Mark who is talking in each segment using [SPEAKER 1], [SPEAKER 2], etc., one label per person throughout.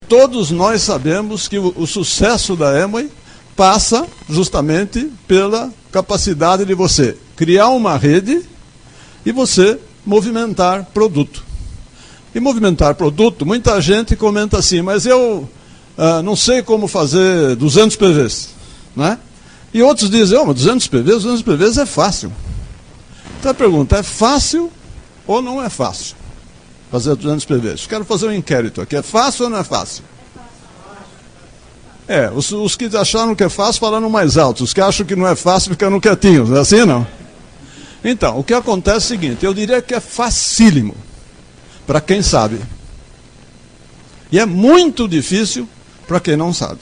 [SPEAKER 1] todos nós sabemos que o sucesso da Amway passa justamente pela capacidade de você criar uma rede e você movimentar produto. E movimentar produto, muita gente comenta assim, mas eu não sei como fazer 200 PVs. Né? E outros dizem, mas 200 PVs é fácil. Então a pergunta, é fácil ou não é fácil fazer 200 PVs? Quero fazer um inquérito aqui, é fácil ou não é fácil? Os que acharam que é fácil falaram mais alto, os que acham que não é fácil ficaram quietinhos, não é assim não? Então, o que acontece é o seguinte, eu diria que é facílimo para quem sabe. E é muito difícil para quem não sabe.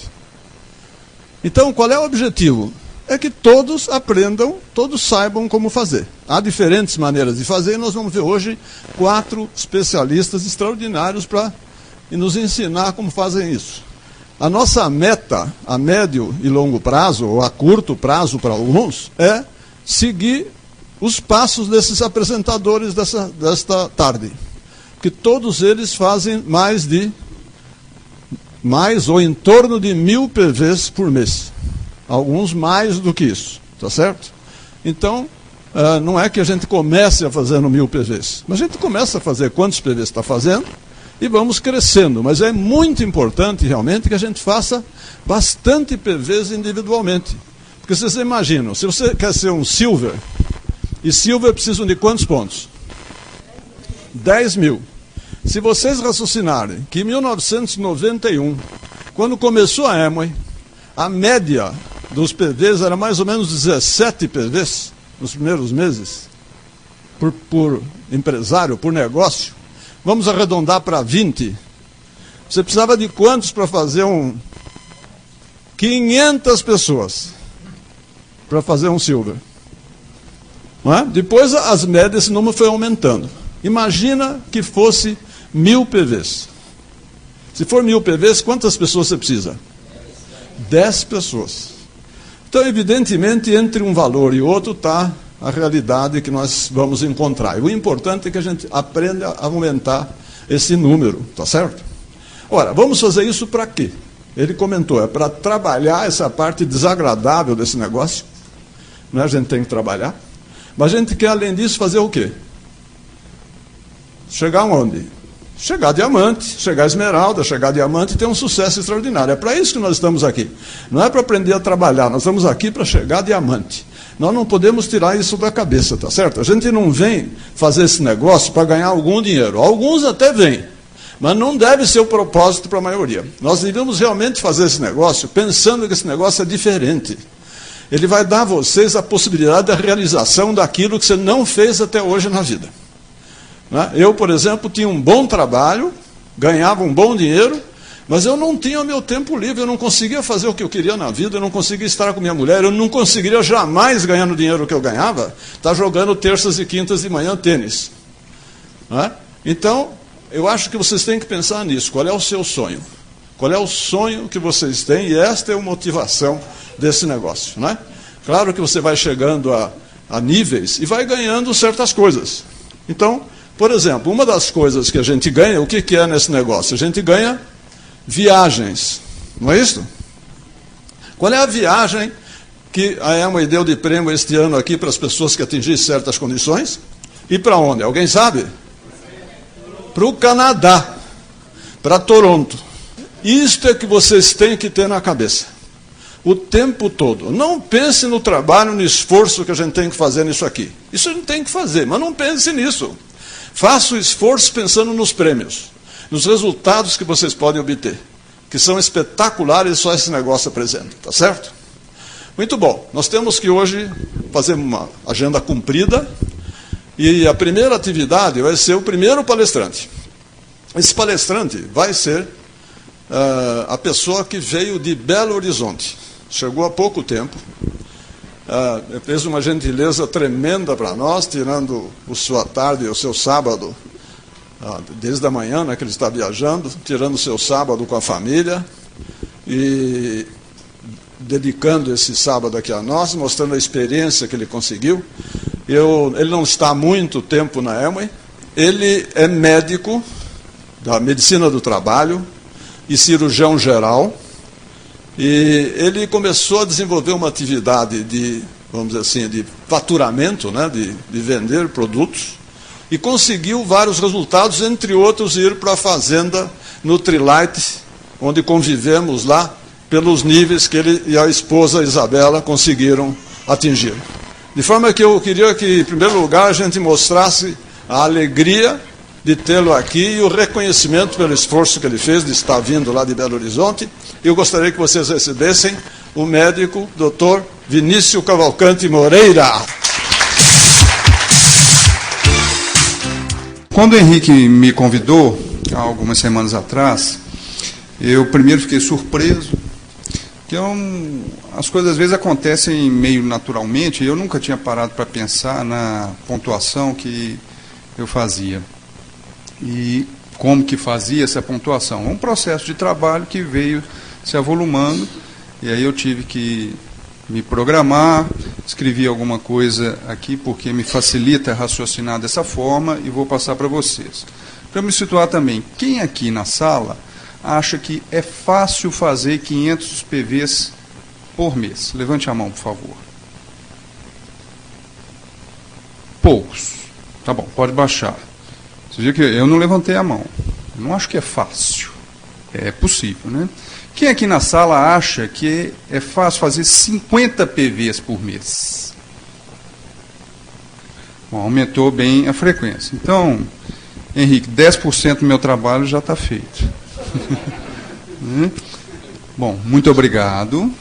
[SPEAKER 1] Então, qual é o objetivo? É que todos aprendam, todos saibam como fazer. Há diferentes maneiras de fazer e nós vamos ver hoje 4 especialistas extraordinários para nos ensinar como fazem isso. A nossa meta, a médio e longo prazo, ou a curto prazo para alguns, é seguir os passos desses apresentadores desta tarde. Porque todos eles fazem mais ou em torno de 1000 PVs por mês. Alguns mais do que isso, tá certo? Então, não é que a gente comece a fazer 1000 PVs, mas a gente começa a fazer quantos PVs está fazendo e vamos crescendo. Mas é muito importante realmente que a gente faça bastante PVs individualmente. Porque vocês imaginam, se você quer ser um Silver, e Silver precisam de quantos pontos? 10.000. Se vocês raciocinarem que em 1991, quando começou a Amway, a média dos PVs era mais ou menos 17 PVs nos primeiros meses, por empresário, por negócio. Vamos arredondar para 20. Você precisava de quantos para fazer 500 pessoas para fazer um Silver. Não é? Depois as médias, esse número foi aumentando. Imagina que fosse 1000 PVs. Se for 1000 PVs, quantas pessoas você precisa? 10 pessoas. Então, evidentemente, entre um valor e outro está a realidade que nós vamos encontrar. E o importante é que a gente aprenda a aumentar esse número, tá certo? Ora, vamos fazer isso para quê? Ele comentou, é para trabalhar essa parte desagradável desse negócio. Não é? A gente tem que trabalhar. Mas a gente quer, além disso, fazer o quê? Chegar onde? Chegar diamante, chegar esmeralda, chegar diamante e ter um sucesso extraordinário. É para isso que nós estamos aqui. Não é para aprender a trabalhar, nós estamos aqui para chegar diamante. Nós não podemos tirar isso da cabeça, tá certo? A gente não vem fazer esse negócio para ganhar algum dinheiro. Alguns até vêm, mas não deve ser o propósito para a maioria. Nós devemos realmente fazer esse negócio pensando que esse negócio é diferente. Ele vai dar a vocês a possibilidade da realização daquilo que você não fez até hoje na vida. Eu, por exemplo, tinha um bom trabalho, ganhava um bom dinheiro, mas eu não tinha o meu tempo livre, eu não conseguia fazer o que eu queria na vida, eu não conseguia estar com minha mulher, eu não conseguiria jamais, ganhando o dinheiro que eu ganhava, estar jogando terças e quintas de manhã tênis. Então, eu acho que vocês têm que pensar nisso. Qual é o seu sonho? Qual é o sonho que vocês têm? E esta é a motivação desse negócio. Claro que você vai chegando a níveis e vai ganhando certas coisas. Então, por exemplo, uma das coisas que a gente ganha, o que é nesse negócio? A gente ganha viagens, não é isso? Qual é a viagem que a Amway deu de prêmio este ano aqui para as pessoas que atingissem certas condições? E para onde? Alguém sabe? Para o Canadá, para Toronto. Isto é que vocês têm que ter na cabeça. O tempo todo. Não pense no trabalho, no esforço que a gente tem que fazer nisso aqui. Isso a gente tem que fazer, mas não pense nisso. Faça o esforço pensando nos prêmios, nos resultados que vocês podem obter, que são espetaculares, só esse negócio apresenta, tá certo? Muito bom, nós temos que hoje fazer uma agenda cumprida, e a primeira atividade vai ser o primeiro palestrante. Esse palestrante vai ser a pessoa que veio de Belo Horizonte, chegou há pouco tempo, fez uma gentileza tremenda para nós, tirando a sua tarde e o seu sábado, desde a manhã, que ele está viajando, tirando o seu sábado com a família e dedicando esse sábado aqui a nós, mostrando a experiência que ele conseguiu. Ele não está há muito tempo na Amway, ele é médico da medicina do trabalho, e cirurgião geral, e ele começou a desenvolver uma atividade de, vamos dizer assim, de faturamento, né, de vender produtos, e conseguiu vários resultados, entre outros, ir para a fazenda Nutrilite, onde convivemos lá, pelos níveis que ele e a esposa Isabela conseguiram atingir. De forma que eu queria que, em primeiro lugar, a gente mostrasse a alegria de tê-lo aqui e o reconhecimento pelo esforço que ele fez de estar vindo lá de Belo Horizonte. Eu gostaria que vocês recebessem o médico Dr. Vinícius Cavalcante Moreira.
[SPEAKER 2] Quando o Henrique me convidou, há algumas semanas atrás, eu primeiro fiquei surpreso, que as coisas às vezes acontecem meio naturalmente, e eu nunca tinha parado para pensar na pontuação que eu fazia. E como que fazia essa pontuação? Um processo de trabalho que veio se avolumando, e aí eu tive que me programar, escrevi alguma coisa aqui, porque me facilita raciocinar dessa forma, e vou passar para vocês. Para me situar também, quem aqui na sala acha que é fácil fazer 500 PVs por mês? Levante a mão, por favor. Poucos. Tá bom, pode baixar. Você viu que eu não levantei a mão. Eu não acho que é fácil. É possível, né? Quem aqui na sala acha que é fácil fazer 50 PVs por mês? Bom, aumentou bem a frequência. Então, Henrique, 10% do meu trabalho já está feito. Bom, muito obrigado. Vou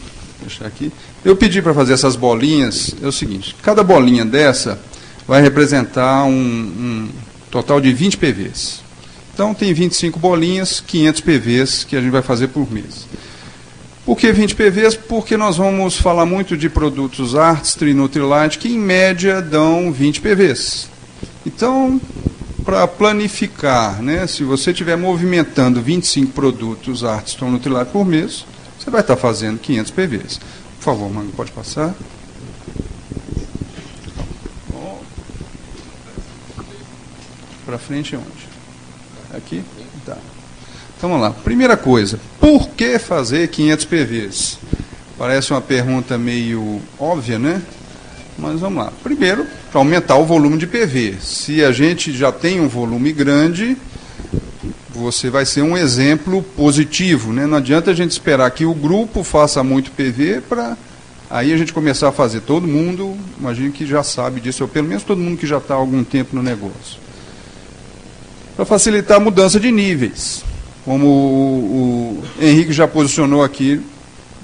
[SPEAKER 2] deixar aqui. Eu pedi para fazer essas bolinhas, é o seguinte, cada bolinha dessa vai representar um total de 20 PVs. Então, tem 25 bolinhas, 500 PVs que a gente vai fazer por mês. Por que 20 PVs? Porque nós vamos falar muito de produtos Artistry e Nutrilite, que em média dão 20 PVs. Então, para planificar, né, se você estiver movimentando 25 produtos Artistry ou Nutrilite por mês, você vai estar fazendo 500 PVs. Por favor, Manga, pode passar. Para frente onde? Aqui? Tá. Então vamos lá. Primeira coisa, por que fazer 500 PVs? Parece uma pergunta meio óbvia, né? Mas vamos lá. Primeiro, para aumentar o volume de PV. Se a gente já tem um volume grande, você vai ser um exemplo positivo, né? Não adianta a gente esperar que o grupo faça muito PV para aí a gente começar a fazer. Todo mundo, imagino que já sabe disso, ou pelo menos todo mundo que já está há algum tempo no negócio. Para facilitar a mudança de níveis. Como o Henrique já posicionou aqui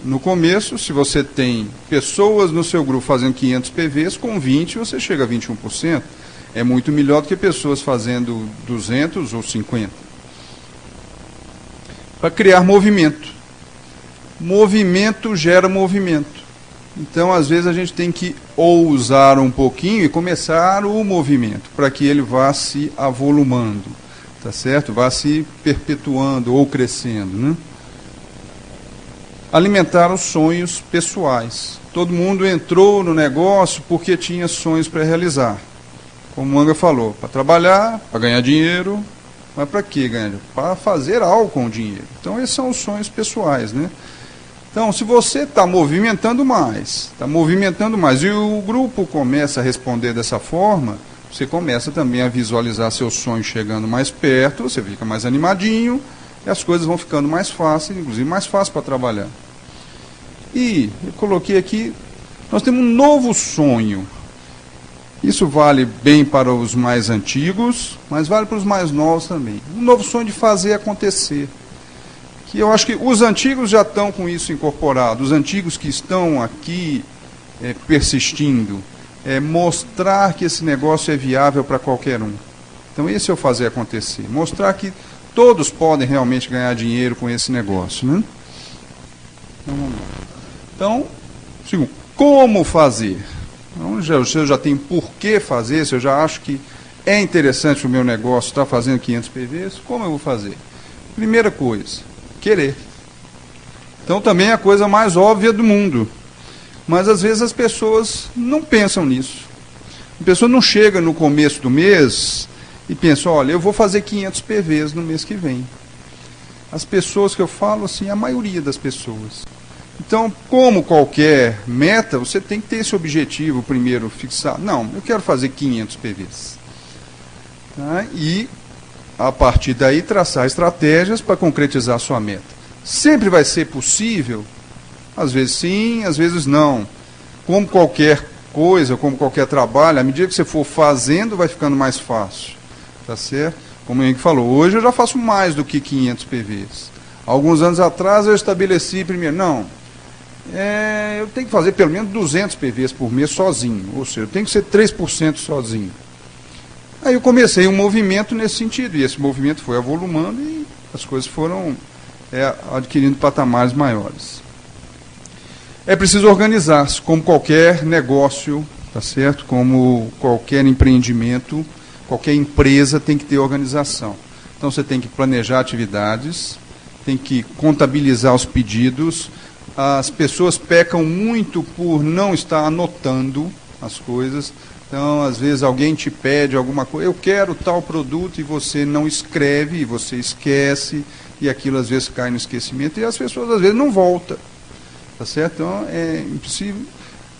[SPEAKER 2] no começo, se você tem pessoas no seu grupo fazendo 500 PVs, com 20 você chega a 21%. É muito melhor do que pessoas fazendo 200 ou 50. Para criar movimento. Movimento gera movimento. Então, às vezes, a gente tem que ousar um pouquinho e começar o movimento, para que ele vá se avolumando, tá certo? Vá se perpetuando ou crescendo, né? Alimentar os sonhos pessoais. Todo mundo entrou no negócio porque tinha sonhos para realizar. Como o Manga falou, para trabalhar, para ganhar dinheiro, mas para que ganhar dinheiro? Para fazer algo com o dinheiro. Então, esses são os sonhos pessoais, né? Então, se você está movimentando mais, e o grupo começa a responder dessa forma, você começa também a visualizar seus sonhos chegando mais perto, você fica mais animadinho, e as coisas vão ficando mais fáceis, inclusive mais fácil para trabalhar. E eu coloquei aqui, nós temos um novo sonho. Isso vale bem para os mais antigos, mas vale para os mais novos também. Um novo sonho de fazer acontecer. Que eu acho que os antigos já estão com isso incorporado, os antigos que estão aqui persistindo, mostrar que esse negócio é viável para qualquer um. Então esse é o fazer acontecer, mostrar que todos podem realmente ganhar dinheiro com esse negócio, né? Então, vamos lá. Então, segundo, como fazer? Então, se eu já tenho por que fazer, se eu já acho que é interessante o meu negócio estar fazendo 500 PVs, como eu vou fazer? Primeira coisa, querer. Então também é a coisa mais óbvia do mundo. Mas às vezes as pessoas não pensam nisso. A pessoa não chega no começo do mês e pensa, olha, eu vou fazer 500 PVs no mês que vem. As pessoas que eu falo, assim, a maioria das pessoas. Então, como qualquer meta, você tem que ter esse objetivo primeiro fixado. Não, eu quero fazer 500 PVs. Tá? E, a partir daí, traçar estratégias para concretizar a sua meta. Sempre vai ser possível? Às vezes sim, às vezes não. Como qualquer coisa, como qualquer trabalho, à medida que você for fazendo, vai ficando mais fácil. Tá certo? Como o Henrique falou, hoje eu já faço mais do que 500 PVs. Alguns anos atrás eu estabeleci primeiro, eu tenho que fazer pelo menos 200 PVs por mês sozinho, ou seja, eu tenho que ser 3% sozinho. Aí eu comecei um movimento nesse sentido, e esse movimento foi avolumando e as coisas foram adquirindo patamares maiores. É preciso organizar-se, como qualquer negócio, tá certo? Como qualquer empreendimento, qualquer empresa tem que ter organização. Então você tem que planejar atividades, tem que contabilizar os pedidos. As pessoas pecam muito por não estar anotando as coisas. Então, às vezes, alguém te pede alguma coisa, eu quero tal produto, e você não escreve, e você esquece, e aquilo às vezes cai no esquecimento, e as pessoas às vezes não voltam. Tá certo? Então, é impossível.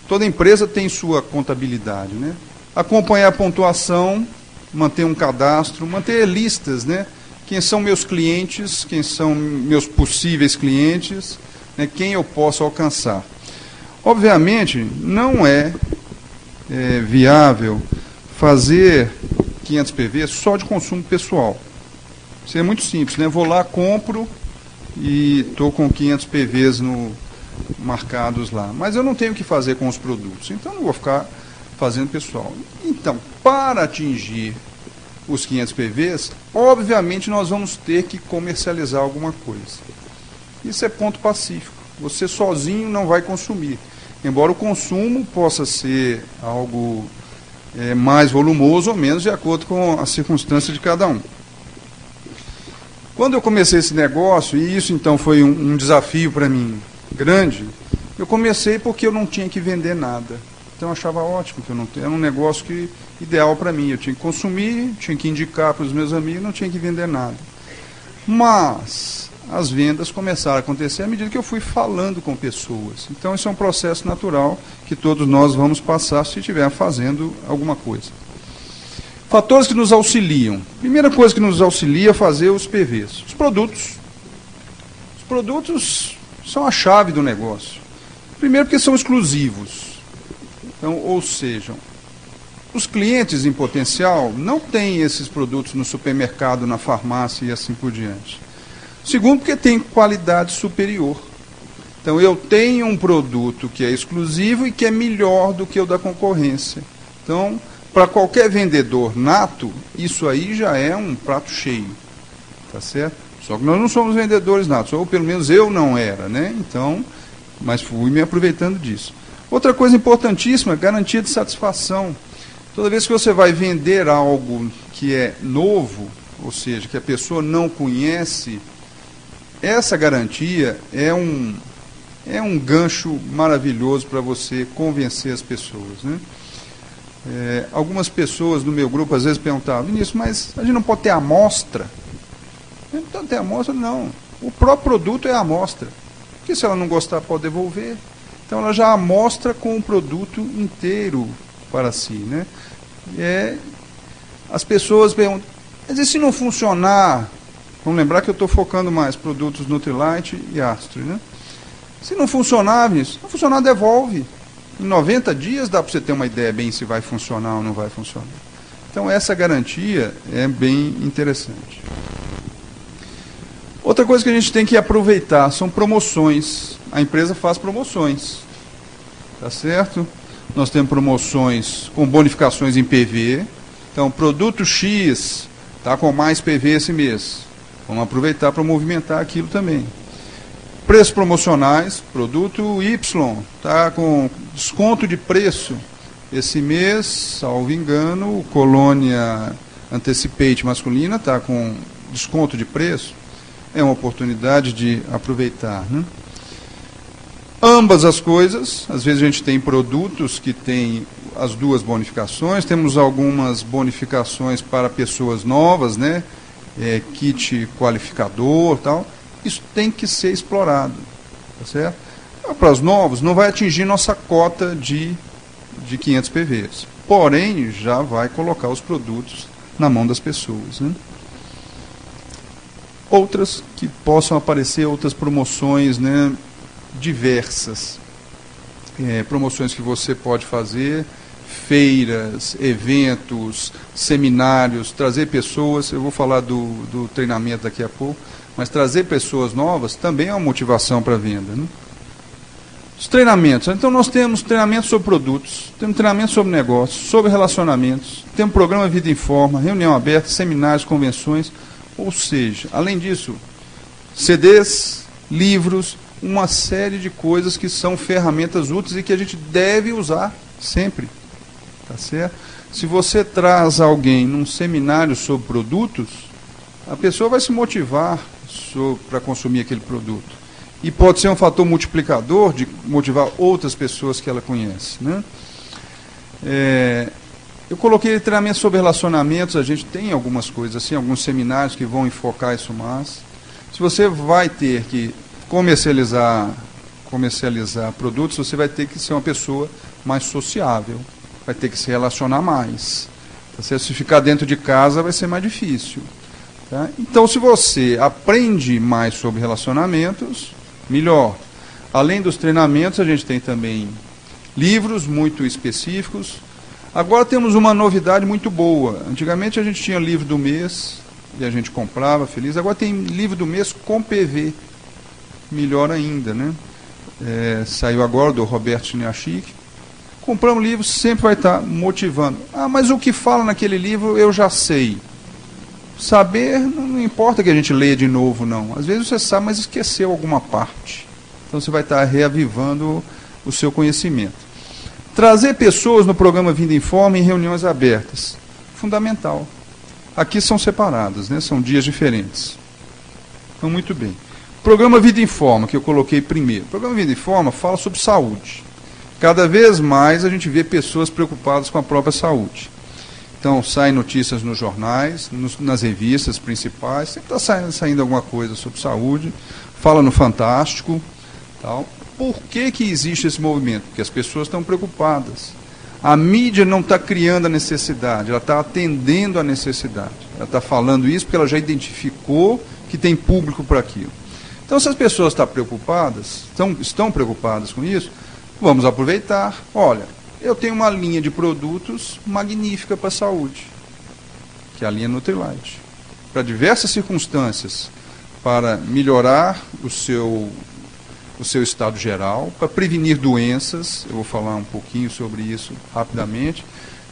[SPEAKER 2] Toda empresa tem sua contabilidade, né? Acompanhar a pontuação, manter um cadastro, manter listas, né? Quem são meus clientes, quem são meus possíveis clientes, né? Quem eu posso alcançar. Obviamente, não é viável fazer 500 PV só de consumo pessoal. Isso é muito simples, né? Vou lá, compro e estou com 500 PVs marcados lá. Mas eu não tenho o que fazer com os produtos, então não vou ficar fazendo pessoal. Então, para atingir os 500 PVs, obviamente nós vamos ter que comercializar alguma coisa. Isso é ponto pacífico. Você sozinho não vai consumir. Embora o consumo possa ser algo mais volumoso ou menos, de acordo com a circunstância de cada um. Quando eu comecei esse negócio, e isso então foi um desafio para mim grande, eu comecei porque eu não tinha que vender nada. Então eu achava ótimo que eu não tinha, era um negócio ideal para mim. Eu tinha que consumir, tinha que indicar para os meus amigos, não tinha que vender nada. Mas as vendas começaram a acontecer à medida que eu fui falando com pessoas. Então isso é um processo natural que todos nós vamos passar se estiver fazendo alguma coisa. Fatores que nos auxiliam. Primeira coisa que nos auxilia a fazer os PVs. Os produtos. Os produtos são a chave do negócio. Primeiro porque são exclusivos. Então, ou seja, os clientes em potencial não têm esses produtos no supermercado, na farmácia e assim por diante. Segundo, porque tem qualidade superior. Então, eu tenho um produto que é exclusivo e que é melhor do que o da concorrência. Então, para qualquer vendedor nato, isso aí já é um prato cheio. Tá certo? Só que nós não somos vendedores natos, ou pelo menos eu não era, né? Então, mas fui me aproveitando disso. Outra coisa importantíssima, garantia de satisfação. Toda vez que você vai vender algo que é novo, ou seja, que a pessoa não conhece, essa garantia é um gancho maravilhoso para você convencer as pessoas, né? Algumas pessoas do meu grupo às vezes perguntavam, Vinícius, mas a gente não pode ter amostra? Não tem amostra, não. O próprio produto é a amostra. Porque se ela não gostar, pode devolver. Então ela já amostra com o produto inteiro para si, né? As pessoas perguntam, mas e se não funcionar? Vamos lembrar que eu estou focando mais produtos Nutrilite e Astro, né? Se não funcionar, Vinícius, se não funcionar, devolve. Em 90 dias dá para você ter uma ideia bem se vai funcionar ou não vai funcionar. Então essa garantia é bem interessante. Outra coisa que a gente tem que aproveitar são promoções. A empresa faz promoções. Tá certo? Nós temos promoções com bonificações em PV. Então, produto X está com mais PV esse mês. Vamos aproveitar para movimentar aquilo também. Preços promocionais, produto Y está com desconto de preço. Esse mês, salvo engano, o Colônia Anticipate masculina está com desconto de preço. É uma oportunidade de aproveitar, né? Ambas as coisas, às vezes a gente tem produtos que têm as duas bonificações, temos algumas bonificações para pessoas novas, né? Kit qualificador, tal. Isso tem que ser explorado, tá certo? Para os novos, não vai atingir nossa cota de 500 PVs. Porém, já vai colocar os produtos na mão das pessoas, né? Outras que possam aparecer, outras promoções, né, diversas. Promoções que você pode fazer, feiras, eventos, seminários, trazer pessoas, eu vou falar do treinamento daqui a pouco, mas trazer pessoas novas também é uma motivação para a venda, né? Os treinamentos. Então, nós temos treinamento sobre produtos, temos treinamento sobre negócios, sobre relacionamentos, temos programa Vida em Forma, reunião aberta, seminários, convenções, ou seja, além disso, CDs, livros, uma série de coisas que são ferramentas úteis e que a gente deve usar sempre. Tá certo? Se você traz alguém num seminário sobre produtos, a pessoa vai se motivar para consumir aquele produto. E pode ser um fator multiplicador de motivar outras pessoas que ela conhece, né? Eu coloquei treinamento sobre relacionamentos, a gente tem algumas coisas assim, alguns seminários que vão enfocar isso mais. Se você vai ter que comercializar produtos, você vai ter que ser uma pessoa mais sociável, vai ter que se relacionar mais. Se ficar dentro de casa vai ser mais difícil. Tá? Então, se você aprende mais sobre relacionamentos, melhor. Além dos treinamentos, a gente tem também livros muito específicos. Agora temos uma novidade muito boa. Antigamente a gente tinha livro do mês e a gente comprava feliz. Agora tem livro do mês com PV. Melhor ainda, né? Saiu agora do Roberto Chiniachik. Comprar um livro sempre vai estar motivando. Ah, mas o que fala naquele livro eu já sei. Saber, não importa que a gente leia de novo, não. Às vezes você sabe, mas esqueceu alguma parte. Então você vai estar reavivando o seu conhecimento. Trazer pessoas no programa Vida em Forma em reuniões abertas. Fundamental. Aqui são separadas, né? São dias diferentes. Então, muito bem. Programa Vida em Forma, que eu coloquei primeiro. O programa Vida em Forma fala sobre saúde. Cada vez mais a gente vê pessoas preocupadas com a própria saúde. Então, saem notícias nos jornais, nas revistas principais, sempre está saindo alguma coisa sobre saúde, fala no Fantástico, tal. Por que existe esse movimento? Porque as pessoas estão preocupadas. A mídia não está criando a necessidade, ela está atendendo a necessidade. Ela está falando isso porque ela já identificou que tem público para aquilo. Então, se as pessoas estão preocupadas com isso, vamos aproveitar. Olha, eu tenho uma linha de produtos magnífica para a saúde, que é a linha Nutrilite. Para diversas circunstâncias, para melhorar o seu estado geral, para prevenir doenças, eu vou falar um pouquinho sobre isso rapidamente,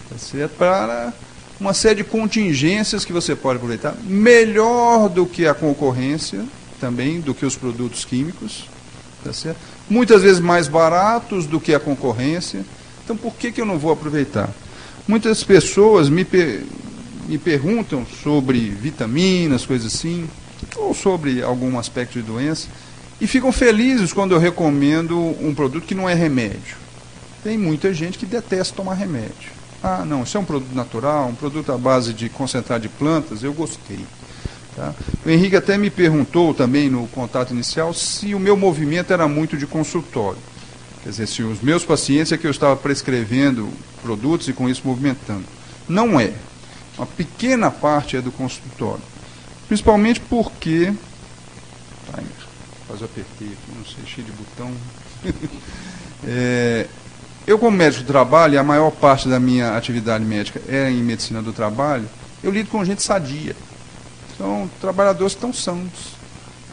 [SPEAKER 2] tá certo? Para uma série de contingências que você pode aproveitar, melhor do que a concorrência, também do que os produtos químicos, tá certo? Muitas vezes mais baratos do que a concorrência. Então, por que eu não vou aproveitar? Muitas pessoas me perguntam sobre vitaminas, coisas assim, ou sobre algum aspecto de doença, e ficam felizes quando eu recomendo um produto que não é remédio. Tem muita gente que detesta tomar remédio. Ah, não, isso é um produto natural, um produto à base de concentrado de plantas, eu gostei. Tá? O Henrique até me perguntou também no contato inicial se o meu movimento era muito de consultório. Quer dizer, se os meus pacientes é que eu estava prescrevendo produtos e com isso movimentando. Não é. Uma pequena parte é do consultório. Principalmente porque... Quase apertei aqui, não sei, cheio de botão. Eu, como médico do trabalho, e a maior parte da minha atividade médica é em medicina do trabalho, eu lido com gente sadia. São trabalhadores que estão sãos.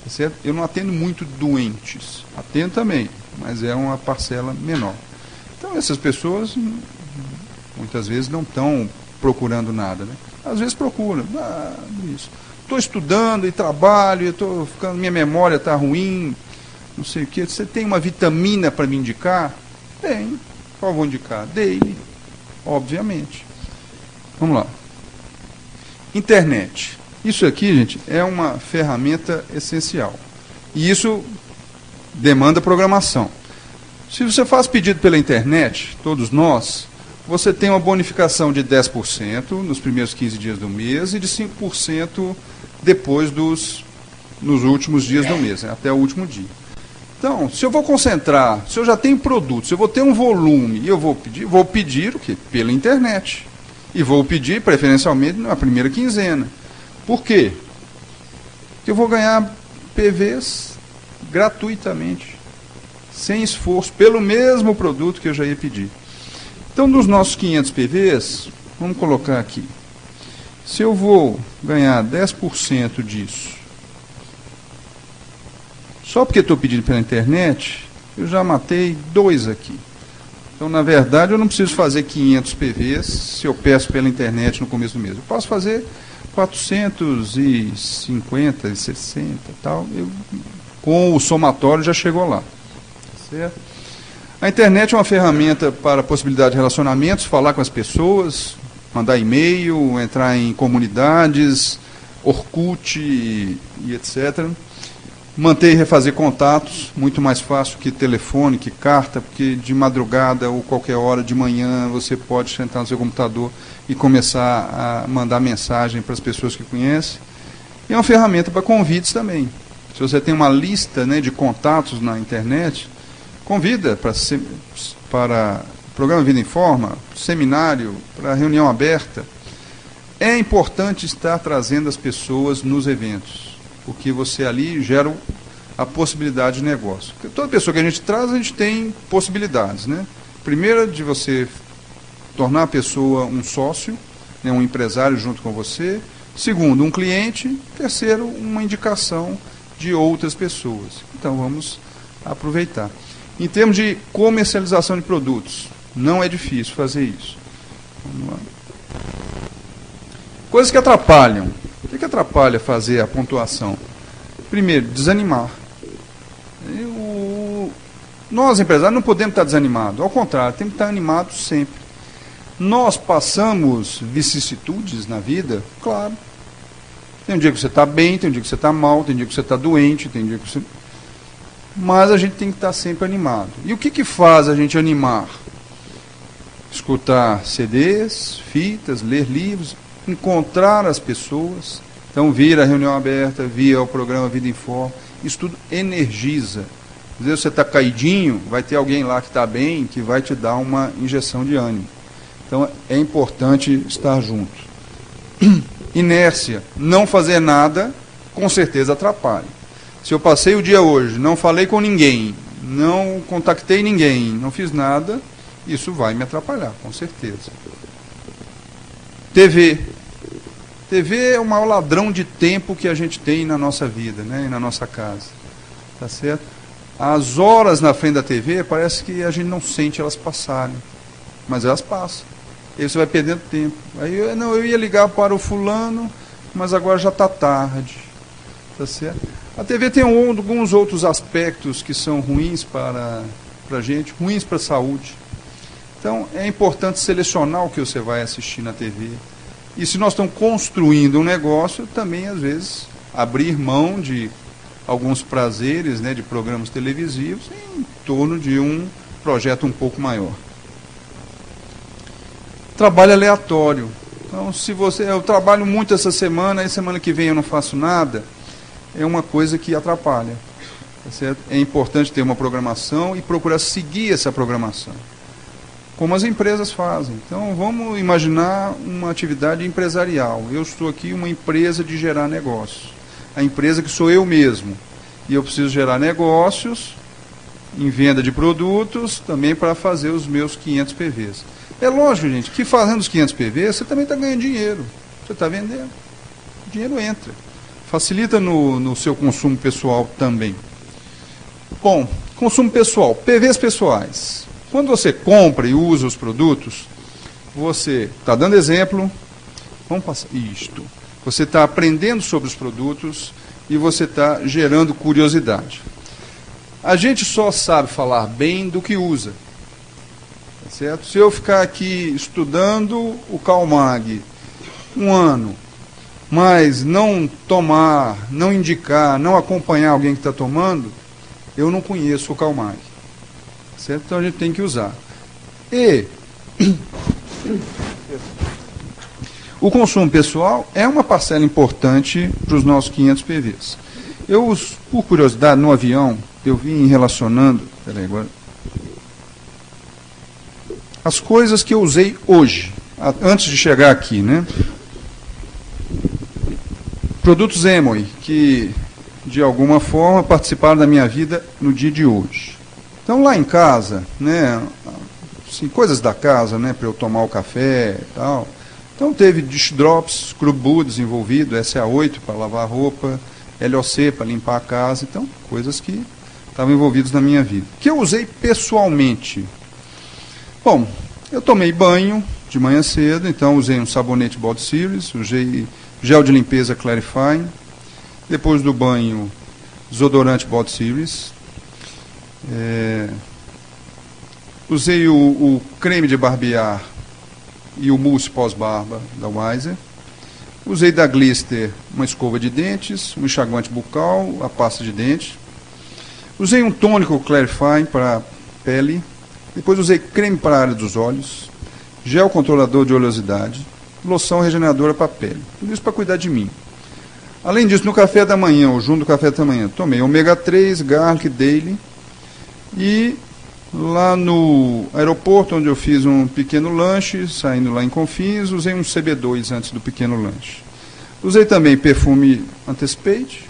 [SPEAKER 2] Tá certo? Eu não atendo muito doentes. Atendo também, mas é uma parcela menor. Então, essas pessoas, muitas vezes, não estão procurando nada. Né? Às vezes procuram. Isso. Estou estudando e trabalho, minha memória está ruim, não sei o quê. Você tem uma vitamina para me indicar? Tem. Qual vou indicar? Daily, obviamente. Vamos lá. Internet. Isso aqui, gente, é uma ferramenta essencial. E isso demanda programação. Se você faz pedido pela internet, todos nós, você tem uma bonificação de 10% nos primeiros 15 dias do mês e de 5% depois dos nos últimos dias do mês, né, até o último dia. Então, se eu vou concentrar, se eu já tenho produto, se eu vou ter um volume e eu vou pedir o quê? Pela internet. E vou pedir preferencialmente na primeira quinzena. Por quê? Porque eu vou ganhar PVs gratuitamente, sem esforço, pelo mesmo produto que eu já ia pedir. Então, dos nossos 500 PVs, vamos colocar aqui. Se eu vou ganhar 10% disso, só porque estou pedindo pela internet, eu já matei 2 aqui. Então, na verdade, eu não preciso fazer 500 PVs se eu peço pela internet no começo do mês. Eu posso fazer 450, 60 e tal. Com o somatório já chegou lá. Certo? A internet é uma ferramenta para a possibilidade de relacionamentos, falar com as pessoas, mandar e-mail, entrar em comunidades, Orkut e etc. Manter e refazer contatos, muito mais fácil que telefone, que carta, porque de madrugada ou qualquer hora de manhã você pode sentar no seu computador e começar a mandar mensagem para as pessoas que conhecem. E é uma ferramenta para convites também. Se você tem uma lista, né, de contatos na internet, convida para programa Vida em Forma, seminário, para reunião aberta. É importante estar trazendo as pessoas nos eventos, porque você ali gera a possibilidade de negócio. Porque toda pessoa que a gente traz, a gente tem possibilidades, né? Primeiro, de você tornar a pessoa um sócio, né, um empresário junto com você. Segundo, um cliente. Terceiro, uma indicação de outras pessoas. Então, vamos aproveitar. Em termos de comercialização de produtos, não é difícil fazer isso. Vamos lá. Coisas que atrapalham. O que atrapalha fazer a pontuação? Primeiro, desanimar. Nós, empresários, não podemos estar desanimados. Ao contrário, temos que estar animados sempre. Nós passamos vicissitudes na vida? Claro. Tem um dia que você está bem, tem um dia que você está mal, tem um dia que você está doente, tem um dia que você... Mas a gente tem que estar sempre animado. E o que faz a gente animar? Escutar CDs, fitas, ler livros, encontrar as pessoas. Então, vir à reunião aberta, vir ao programa Vida em Forma, isso tudo energiza. Às vezes você está caidinho, vai ter alguém lá que está bem, que vai te dar uma injeção de ânimo. Então, é importante estar junto. Inércia, não fazer nada, com certeza atrapalha. Se eu passei o dia hoje, não falei com ninguém, não contactei ninguém, não fiz nada, isso vai me atrapalhar, com certeza. TV é o maior ladrão de tempo que a gente tem na nossa vida, né, e na nossa casa. Tá certo? As horas na frente da TV, parece que a gente não sente elas passarem, mas elas passam. Aí você vai perdendo tempo. Aí eu ia ligar para o fulano, mas agora já está tarde. Tá certo? A TV tem alguns outros aspectos que são ruins para a gente, ruins para a saúde. Então, é importante selecionar o que você vai assistir na TV. E se nós estamos construindo um negócio, também, às vezes, abrir mão de alguns prazeres, né, de programas televisivos em torno de um projeto um pouco maior. Trabalho aleatório. Então, se eu trabalho muito essa semana, e semana que vem eu não faço nada, é uma coisa que atrapalha. Tá certo? É importante ter uma programação e procurar seguir essa programação, como as empresas fazem. Então, vamos imaginar uma atividade empresarial. Eu estou aqui uma empresa de gerar negócios. A empresa que sou eu mesmo. E eu preciso gerar negócios em venda de produtos, também para fazer os meus 500 PVs. É lógico, gente, que fazendo os 500 PVs, você também está ganhando dinheiro. Você está vendendo. O dinheiro entra. Facilita no seu consumo pessoal também. Bom, consumo pessoal. PVs pessoais. Quando você compra e usa os produtos, você está dando exemplo, vamos passar isto. Você está aprendendo sobre os produtos e você está gerando curiosidade. A gente só sabe falar bem do que usa. Tá certo? Se eu ficar aqui estudando o Calmag um ano, mas não tomar, não indicar, não acompanhar alguém que está tomando, eu não conheço o Calmag. Certo? Então a gente tem que usar. E o consumo pessoal é uma parcela importante para os nossos 500 PVs. por curiosidade, no avião, eu vim relacionando, peraí, agora, as coisas que eu usei hoje, antes de chegar aqui, né? Produtos Amway, que de alguma forma participaram da minha vida no dia de hoje. Então, lá em casa, né, assim, coisas da casa, né, para eu tomar o café e tal. Então, teve Dish Drops, Scrub Buds envolvido, SA8 para lavar a roupa, LOC para limpar a casa. Então, coisas que estavam envolvidas na minha vida. Que eu usei pessoalmente. Bom, eu tomei banho de manhã cedo, então usei um sabonete Body Series, usei gel de limpeza Clarifying. Depois do banho, desodorante Body Series. Usei o creme de barbear e o mousse pós-barba da Weiser. Usei da Glister uma escova de dentes, um enxaguante bucal, a pasta de dente. Usei um tônico Clarifying para pele. Depois usei creme para a área dos olhos, gel controlador de oleosidade, loção regeneradora para pele. Tudo isso para cuidar de mim. Além disso, no café da manhã, ou junto do café da manhã, tomei ômega 3, Garlic Daily. E lá no aeroporto, onde eu fiz um pequeno lanche, saindo lá em Confins, usei um CB2 antes do pequeno lanche. Usei também perfume Anticipate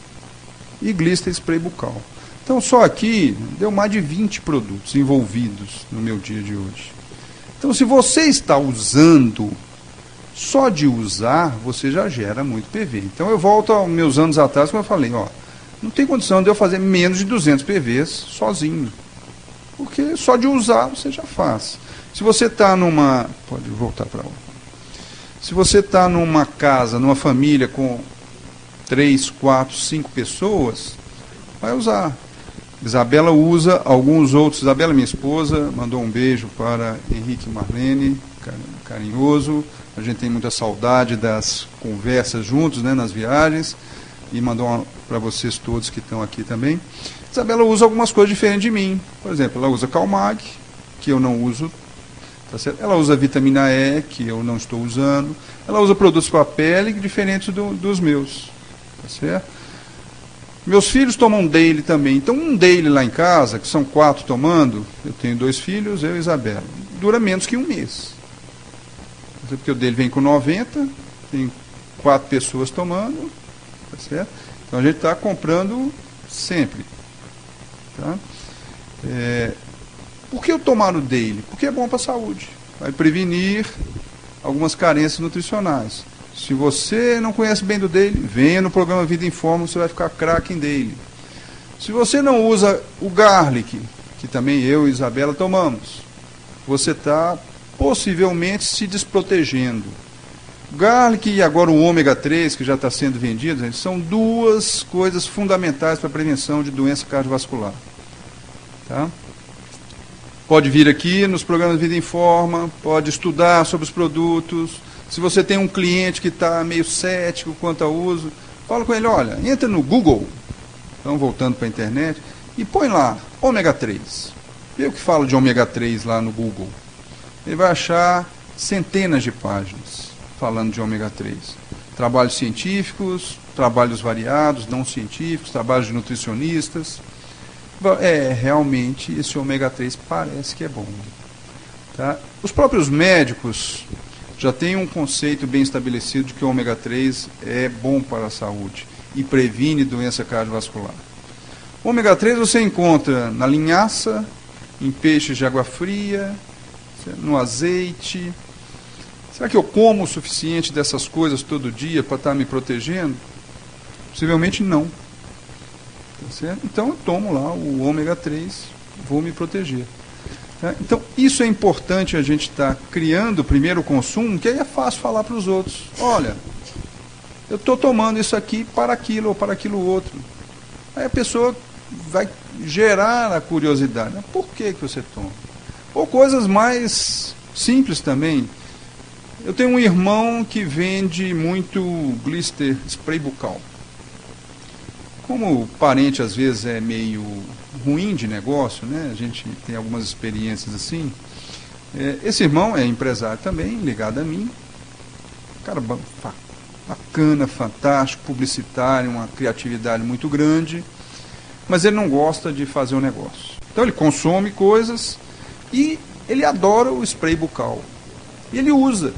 [SPEAKER 2] e Glister Spray Bucal. Então, só aqui, deu mais de 20 produtos envolvidos no meu dia de hoje. Então, se você está usando, só de usar, você já gera muito PV. Então, eu volto aos meus anos atrás, como eu falei, não tem condição de eu fazer menos de 200 PVs sozinho. Porque só de usar você já faz. Se você está numa... Pode voltar para lá. Se você está numa casa, numa família com 3, 4, 5 pessoas, vai usar. Isabela usa, alguns outros. Isabela, minha esposa, mandou um beijo para Henrique e Marlene, carinhoso. A gente tem muita saudade das conversas juntos, né, nas viagens. E mandou para vocês todos que estão aqui também. Isabela usa algumas coisas diferentes de mim. Por exemplo, ela usa Calmag, que eu não uso. Tá certo? Ela usa vitamina E, que eu não estou usando. Ela usa produtos para a pele diferentes dos meus. Tá certo? Meus filhos tomam daily também. Então, um daily lá em casa, que são 4 tomando, eu tenho 2 filhos, eu e Isabela. Dura menos que um mês. Porque o dele vem com 90, tem 4 pessoas tomando. Tá certo? Então, a gente está comprando sempre. Tá? Por que eu tomar o daily? Porque é bom para a saúde. Vai prevenir algumas carências nutricionais. Se você não conhece bem do daily, venha no programa Vida em Forma, você vai ficar craque em daily. Se você não usa o garlic, que também eu e Isabela tomamos, você está possivelmente se desprotegendo. O garlic e agora o ômega 3, que já está sendo vendido, gente, são 2 coisas fundamentais para a prevenção de doença cardiovascular. Tá? Pode vir aqui nos programas Vida em Forma, pode estudar sobre os produtos. Se você tem um cliente que está meio cético quanto ao uso, fala com ele, olha, entra no Google, então voltando para a internet, e põe lá, ômega 3. Vê o que fala de ômega 3 lá no Google. Ele vai achar centenas de páginas falando de ômega 3. Trabalhos científicos, trabalhos variados, não científicos, trabalhos de nutricionistas. Realmente, esse ômega 3 parece que é bom. Tá? Os próprios médicos já têm um conceito bem estabelecido de que o ômega 3 é bom para a saúde e previne doença cardiovascular. O ômega 3 você encontra na linhaça, em peixes de água fria, no azeite. Será que eu como o suficiente dessas coisas todo dia para estar me protegendo? Possivelmente não. Tá certo? Então eu tomo lá o ômega 3, vou me proteger. Tá? Então isso é importante a gente estar criando primeiro o consumo, que aí é fácil falar para os outros. Olha, eu estou tomando isso aqui para aquilo ou para aquilo outro. Aí a pessoa vai gerar a curiosidade. Né? Por que você toma? Ou coisas mais simples também. Eu tenho um irmão que vende muito Glister Spray Bucal. Como o parente às vezes é meio ruim de negócio, né? A gente tem algumas experiências assim. Esse irmão é empresário também, ligado a mim. Cara bacana, fantástico, publicitário, uma criatividade muito grande, mas ele não gosta de fazer o negócio. Então ele consome coisas e ele adora o spray bucal. E ele usa.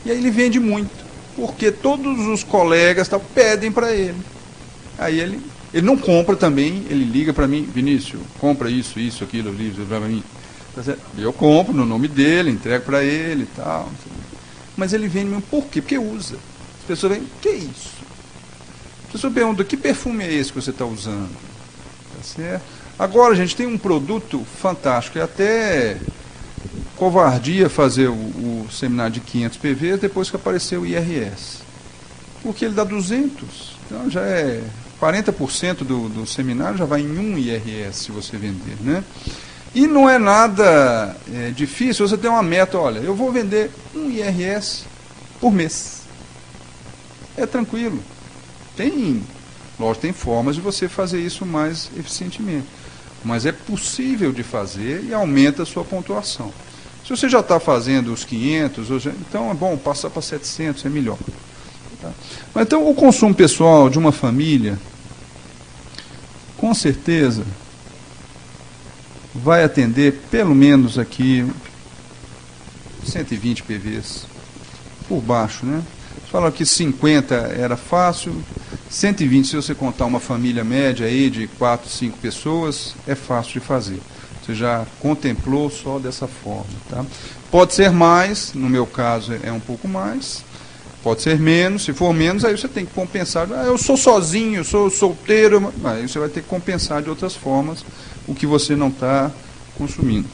[SPEAKER 2] E aí ele vende muito, porque todos os colegas pedem para ele. Aí ele não compra também, ele liga para mim, Vinícius, compra isso, aquilo, livro para mim. Eu compro no nome dele, entrego para ele e tal. Mas ele vende mesmo. Por quê? Porque usa. As pessoas veem, que é isso? As pessoas perguntam, que perfume é esse que você está usando? Tá certo? Agora, gente, tem um produto fantástico. É até covardia fazer o seminário de 500 PV depois que apareceu o IRS. Porque ele dá 200. Então já é 40% do seminário já vai em um IRS se você vender, né? E não é nada difícil, você tem uma meta, olha, eu vou vender um IRS por mês. É tranquilo. Lógico, tem formas de você fazer isso mais eficientemente. Mas é possível de fazer e aumenta a sua pontuação. Se você já está fazendo os 500, então é bom passar para 700, é melhor. Tá? Mas então o consumo pessoal de uma família, com certeza, vai atender pelo menos aqui 120 PVs por baixo, né? Você falou que 50 era fácil, 120 se você contar uma família média aí de 4, 5 pessoas, é fácil de fazer. Você já contemplou só dessa forma, tá? Pode ser mais, no meu caso é um pouco mais, pode ser menos, se for menos aí você tem que compensar, eu sou sozinho, sou solteiro, aí você vai ter que compensar de outras formas o que você não está consumindo.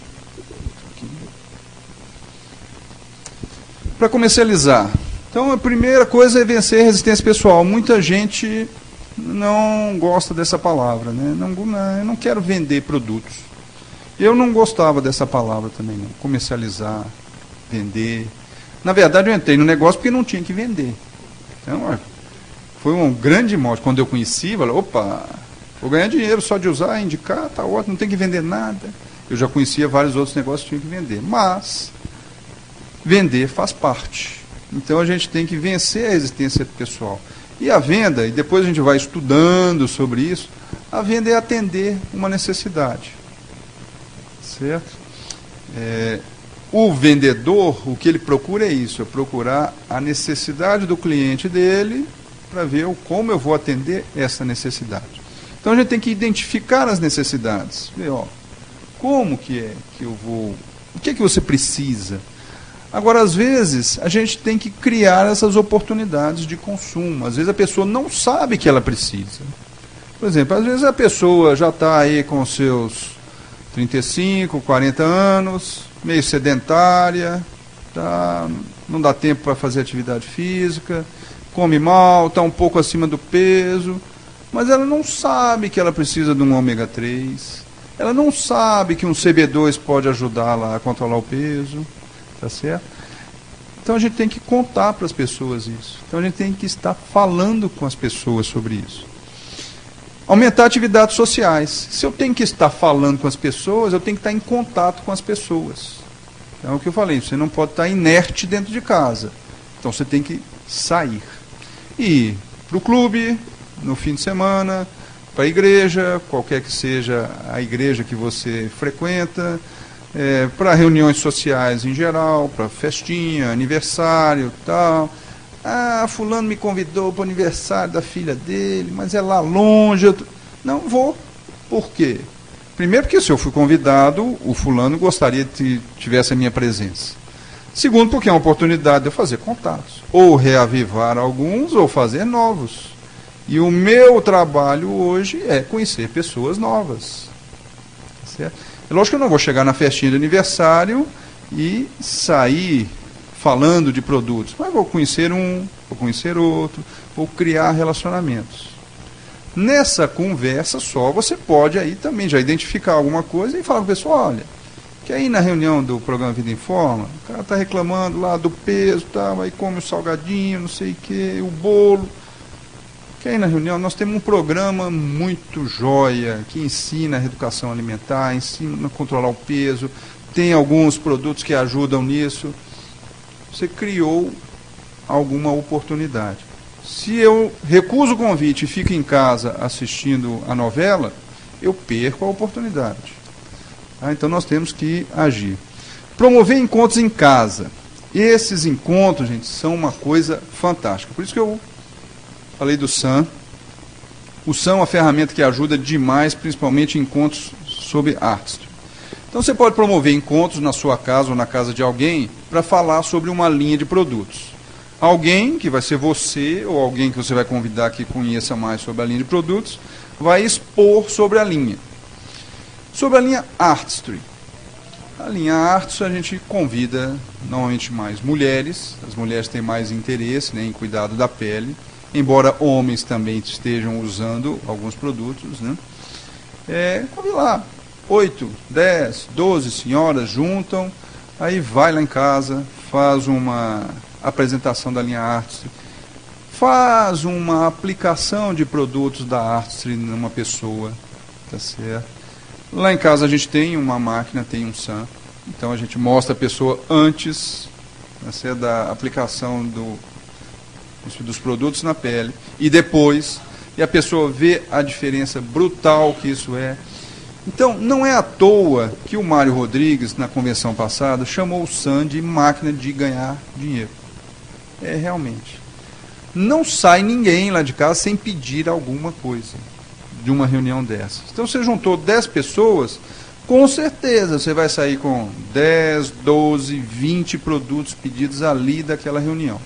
[SPEAKER 2] Para comercializar. Então, a primeira coisa é vencer a resistência pessoal. Muita gente não gosta dessa palavra, né? Eu não quero vender produtos. Eu não gostava dessa palavra também, não. Comercializar, vender. Na verdade, eu entrei no negócio porque não tinha que vender. Então, foi um grande mote. Quando eu conheci, falei, opa, vou ganhar dinheiro só de usar, indicar, tá ótimo, não tem que vender nada. Eu já conhecia vários outros negócios que tinha que vender. Mas, vender faz parte. Então a gente tem que vencer a resistência pessoal. E a venda, e depois a gente vai estudando sobre isso, a venda é atender uma necessidade. Certo? O vendedor, o que ele procura é isso, é procurar a necessidade do cliente dele para ver como eu vou atender essa necessidade. Então a gente tem que identificar as necessidades. Ver, como que é que eu vou... O que é que você precisa? Agora, às vezes, a gente tem que criar essas oportunidades de consumo. Às vezes a pessoa não sabe que ela precisa. Por exemplo, às vezes a pessoa já está aí com seus 35, 40 anos, meio sedentária, não dá tempo para fazer atividade física, come mal, está um pouco acima do peso, mas ela não sabe que ela precisa de um ômega 3, ela não sabe que um CB2 pode ajudá-la a controlar o peso. Tá certo? Então a gente tem que contar para as pessoas isso. Então a gente tem que estar falando com as pessoas sobre isso. Aumentar atividades sociais. Se eu tenho que estar falando com as pessoas, eu tenho que estar em contato com as pessoas. Então é o que eu falei, você não pode estar inerte dentro de casa. Então você tem que sair. E ir para o clube, no fim de semana, para a igreja, qualquer que seja a igreja que você frequenta, para reuniões sociais em geral, para festinha, aniversário e tal. Fulano me convidou para o aniversário da filha dele, mas é lá longe. Não vou. Por quê? Primeiro porque se eu fui convidado, o fulano gostaria que tivesse a minha presença. Segundo porque é uma oportunidade de eu fazer contatos. Ou reavivar alguns, ou fazer novos. E o meu trabalho hoje é conhecer pessoas novas. Certo? É lógico que eu não vou chegar na festinha de aniversário e sair falando de produtos, mas vou conhecer um, vou conhecer outro, vou criar relacionamentos. Nessa conversa só, você pode aí também já identificar alguma coisa e falar com o pessoal, olha, que aí na reunião do programa Vida Informa, o cara está reclamando lá do peso, tá, aí come o salgadinho, não sei o que, o bolo. Que aí na reunião nós temos um programa muito joia, que ensina a reeducação alimentar, ensina a controlar o peso, tem alguns produtos que ajudam nisso. Você criou alguma oportunidade. Se eu recuso o convite e fico em casa assistindo a novela, eu perco a oportunidade. Então nós temos que agir. Promover encontros em casa. Esses encontros, gente, são uma coisa fantástica. Por isso que eu falei do SAM. O SAM é uma ferramenta que ajuda demais, principalmente em encontros sobre Artistry. Então você pode promover encontros na sua casa ou na casa de alguém para falar sobre uma linha de produtos. Alguém, que vai ser você, ou alguém que você vai convidar que conheça mais sobre a linha de produtos, vai expor sobre a linha. Sobre a linha Artistry. A linha Artistry a gente convida normalmente mais mulheres, as mulheres têm mais interesse, né, em cuidado da pele, embora homens também estejam usando alguns produtos, né? Convida lá, 8, 10, 12 senhoras juntam, aí vai lá em casa, faz uma apresentação da linha Artistry, faz uma aplicação de produtos da Artistry numa pessoa, tá certo? Lá em casa a gente tem uma máquina, tem um SAM, então a gente mostra a pessoa antes, tá certo, da aplicação dos produtos na pele, e depois, e a pessoa vê a diferença brutal que isso é. Então, não é à toa que o Mário Rodrigues, na convenção passada, chamou o SAM de máquina de ganhar dinheiro. Realmente. Não sai ninguém lá de casa sem pedir alguma coisa de uma reunião dessas. Então, você juntou 10 pessoas, com certeza você vai sair com 10, 12, 20 produtos pedidos ali daquela reunião.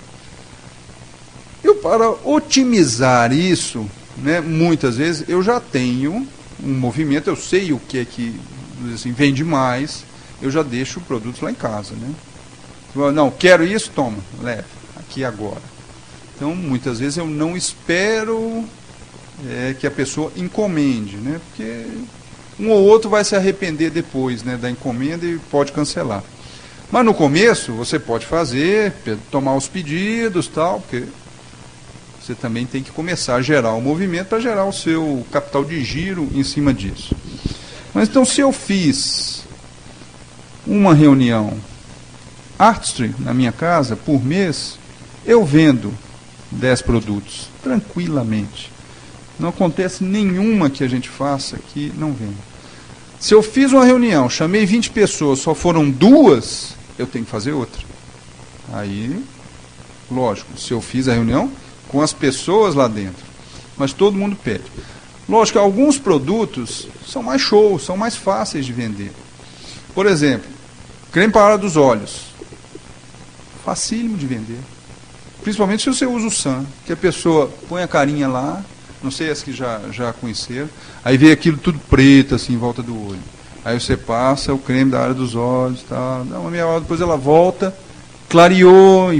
[SPEAKER 2] Eu, para otimizar isso, né, muitas vezes, eu já tenho um movimento, eu sei o que é que assim, vende mais, eu já deixo o produto lá em casa, né? Não, quero isso, toma, leve, aqui agora. Então, muitas vezes eu não espero que a pessoa encomende, né? Porque um ou outro vai se arrepender depois, né, da encomenda e pode cancelar. Mas no começo você pode fazer, tomar os pedidos, tal, porque você também tem que começar a gerar o movimento para gerar o seu capital de giro em cima disso. Mas então, se eu fiz uma reunião Artistry na minha casa por mês, eu vendo 10 produtos tranquilamente. Não acontece nenhuma que a gente faça que não venda. Se eu fiz uma reunião, chamei 20 pessoas, só foram 2, eu tenho que fazer outra. Aí, lógico, se eu fiz a reunião com as pessoas lá dentro, mas todo mundo pede. Lógico, alguns produtos são mais show, são mais fáceis de vender. Por exemplo, creme para a área dos olhos. Facílimo de vender. Principalmente se você usa o SAM, que a pessoa põe a carinha lá, não sei as que já conheceram, aí vê aquilo tudo preto assim em volta do olho. Aí você passa o creme da área dos olhos, tá, dá uma meia hora, depois ela volta, clareou,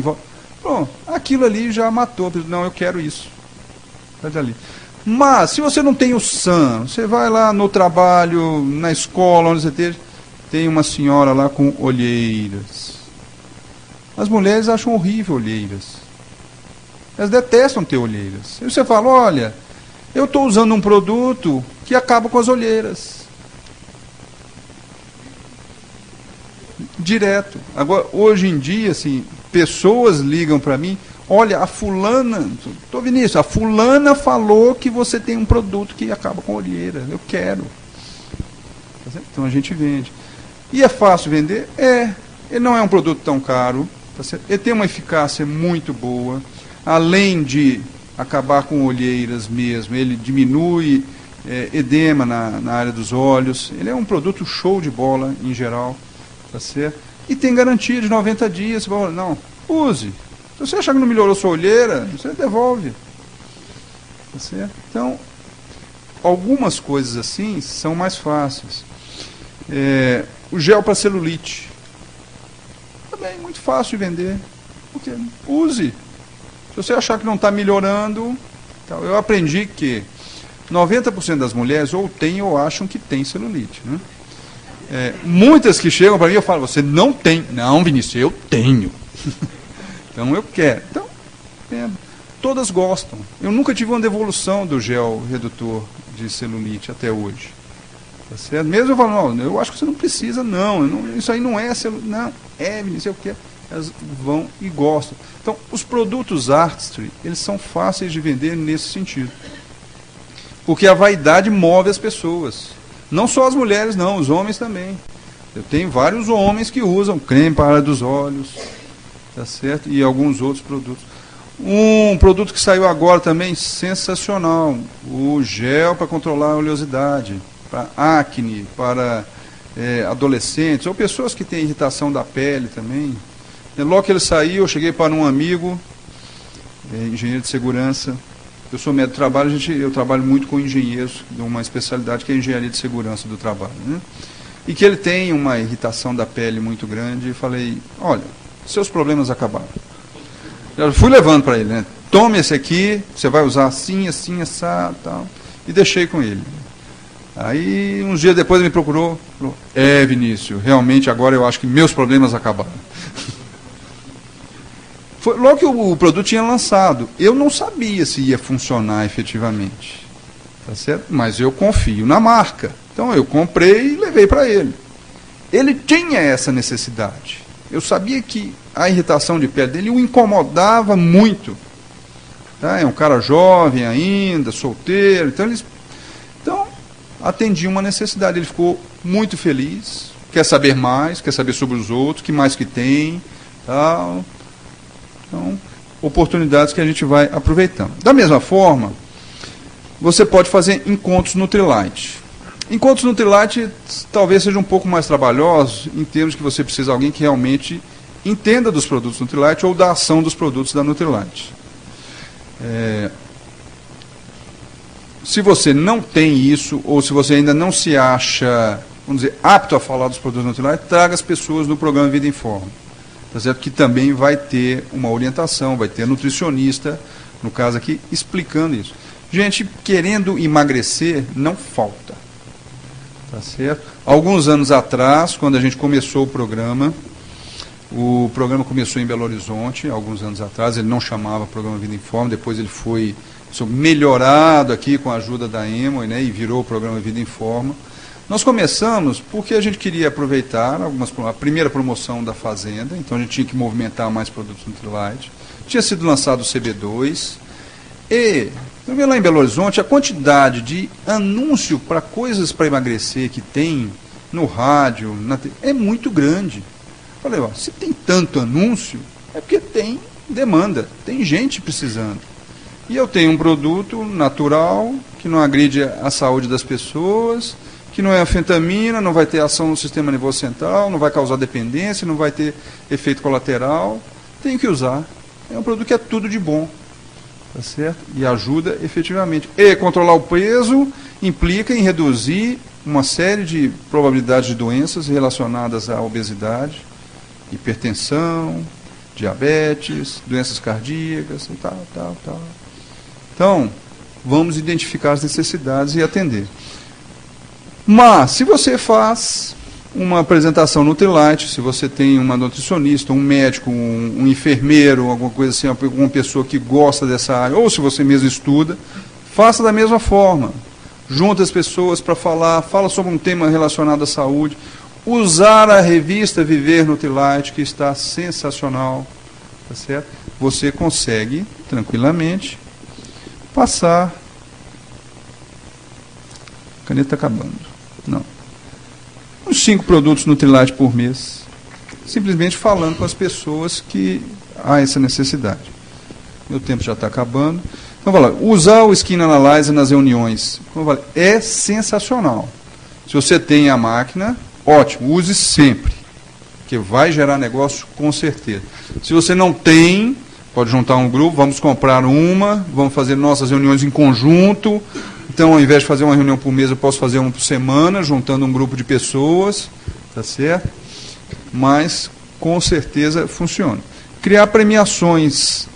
[SPEAKER 2] pronto, aquilo ali já matou. Não, eu quero isso. Sai dali. Mas, se você não tem o SAM, você vai lá no trabalho, na escola, onde você esteja, tem uma senhora lá com olheiras. As mulheres acham horrível olheiras. Elas detestam ter olheiras. E você fala, olha, eu estou usando um produto que acaba com as olheiras. Direto. Agora, hoje em dia, assim, pessoas ligam para mim, olha, a fulana, estou vendo isso, a fulana falou que você tem um produto que acaba com olheira, eu quero. Então a gente vende. E é fácil vender? Ele não é um produto tão caro, tá certo? Ele tem uma eficácia muito boa, além de acabar com olheiras mesmo, ele diminui edema na área dos olhos, ele é um produto show de bola em geral, tá certo? E tem garantia de 90 dias, você fala, não, use. Se você achar que não melhorou sua olheira, você devolve. Tá certo? Então, algumas coisas assim são mais fáceis. O gel para celulite. Também é muito fácil de vender. Porque use. Se você achar que não está melhorando, então, eu aprendi que 90% das mulheres ou têm ou acham que tem celulite, né? Muitas que chegam para mim, eu falo, você não tem. Não, Vinícius, eu tenho. Então eu quero. Então, todas gostam. Eu nunca tive uma devolução do gel redutor de celulite até hoje. Tá certo? Mesmo eu falo, não, eu acho que você não precisa, não. Isso aí não é celulite. Não, Vinícius, eu quero. elas vão e gostam. Então, os produtos Artistry, eles são fáceis de vender nesse sentido. Porque a vaidade move as pessoas. Não só as mulheres, não, os homens também. Eu tenho vários homens que usam creme para a área dos olhos, tá certo? E alguns outros produtos. Um produto que saiu agora também, sensacional, o gel para controlar a oleosidade, para acne, para adolescentes, ou pessoas que têm irritação da pele também. E logo que ele saiu, eu cheguei para um amigo, engenheiro de segurança. Eu sou médico do trabalho, eu trabalho muito com engenheiros, de uma especialidade que é a engenharia de segurança do trabalho, né? E que ele tem uma irritação da pele muito grande, e falei, olha, seus problemas acabaram. Eu fui levando para ele, né? Tome esse aqui, você vai usar assim, assim, assado, tal. E deixei com ele. Aí, uns dias depois, ele me procurou, falou, Vinícius, realmente agora eu acho que meus problemas acabaram. Foi logo que o produto tinha lançado. Eu não sabia se ia funcionar efetivamente. Tá certo? Mas eu confio na marca. Então eu comprei e levei para ele. Ele tinha essa necessidade. Eu sabia que a irritação de pele dele o incomodava muito. Tá? É um cara jovem ainda, solteiro. Então atendi uma necessidade. Ele ficou muito feliz. Quer saber mais, quer saber sobre os outros, que mais que tem. Tal. Então, oportunidades que a gente vai aproveitando. Da mesma forma, você pode fazer encontros Nutrilite. Encontros Nutrilite talvez sejam um pouco mais trabalhosos, em termos que você precisa de alguém que realmente entenda dos produtos Nutrilite ou da ação dos produtos da Nutrilite. Se você não tem isso, ou se você ainda não se acha, vamos dizer, apto a falar dos produtos Nutrilite, traga as pessoas no programa Vida em Forma. Tá certo? Que também vai ter uma orientação, vai ter nutricionista, no caso aqui, explicando isso. Gente, querendo emagrecer, não falta. Tá certo? Alguns anos atrás, quando a gente começou o programa começou em Belo Horizonte, alguns anos atrás, ele não chamava Programa Vida em Forma, depois ele foi melhorado aqui com a ajuda da Emory, né, e virou o Programa Vida em Forma. Nós começamos porque a gente queria aproveitar a primeira promoção da Fazenda, então a gente tinha que movimentar mais produtos Nutrilite. Tinha sido lançado o CB2, e também lá em Belo Horizonte, a quantidade de anúncio para coisas para emagrecer que tem no rádio, é muito grande. Falei, se tem tanto anúncio, é porque tem demanda, tem gente precisando. E eu tenho um produto natural, que não agride a saúde das pessoas, que não é anfetamina, não vai ter ação no sistema nervoso central, não vai causar dependência, não vai ter efeito colateral. Tenho que usar. É um produto que é tudo de bom. Tá certo? E ajuda efetivamente. E controlar o peso implica em reduzir uma série de probabilidades de doenças relacionadas à obesidade, hipertensão, diabetes, doenças cardíacas e tal. Então, vamos identificar as necessidades e atender. Mas, se você faz uma apresentação Nutrilite, se você tem uma nutricionista, um médico, um enfermeiro, alguma coisa assim, uma pessoa que gosta dessa área, ou se você mesmo estuda, faça da mesma forma. Junta as pessoas para fala sobre um tema relacionado à saúde. Usar a revista Viver Nutrilite, que está sensacional, tá certo? Você consegue, tranquilamente, passar. A caneta está acabando. Não. Uns 5 produtos Nutrilite por mês. Simplesmente falando com as pessoas que há essa necessidade. Meu tempo já está acabando. Então, usar o Skin Analyzer nas reuniões é sensacional. Se você tem a máquina, ótimo, use sempre. Porque vai gerar negócio com certeza. Se você não tem, pode juntar um grupo, vamos comprar uma, vamos fazer nossas reuniões em conjunto. Então, ao invés de fazer uma reunião por mês, eu posso fazer uma por semana, juntando um grupo de pessoas, tá certo? Mas, com certeza, funciona. Criar premiações.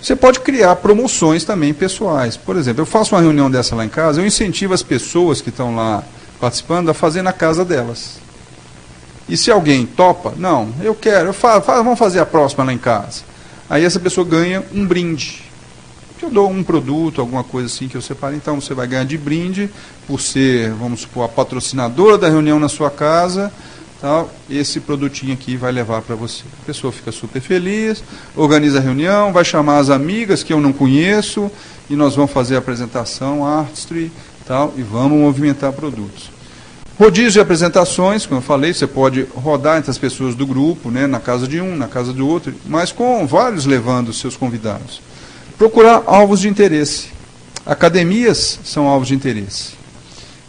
[SPEAKER 2] Você pode criar promoções também pessoais. Por exemplo, eu faço uma reunião dessa lá em casa, eu incentivo as pessoas que estão lá participando a fazer na casa delas. E se alguém topa, não, eu quero, vamos fazer a próxima lá em casa. Aí essa pessoa ganha um brinde. Eu dou um produto, alguma coisa assim que eu separo, então você vai ganhar de brinde, por ser, vamos supor, a patrocinadora da reunião na sua casa, tal, esse produtinho aqui vai levar para você. A pessoa fica super feliz, organiza a reunião, vai chamar as amigas que eu não conheço, e nós vamos fazer a apresentação, Artistry, tal, e vamos movimentar produtos. Rodízio de apresentações, como eu falei, você pode rodar entre as pessoas do grupo, né, na casa de um, na casa do outro, mas com vários levando os seus convidados. Procurar alvos de interesse. Academias são alvos de interesse.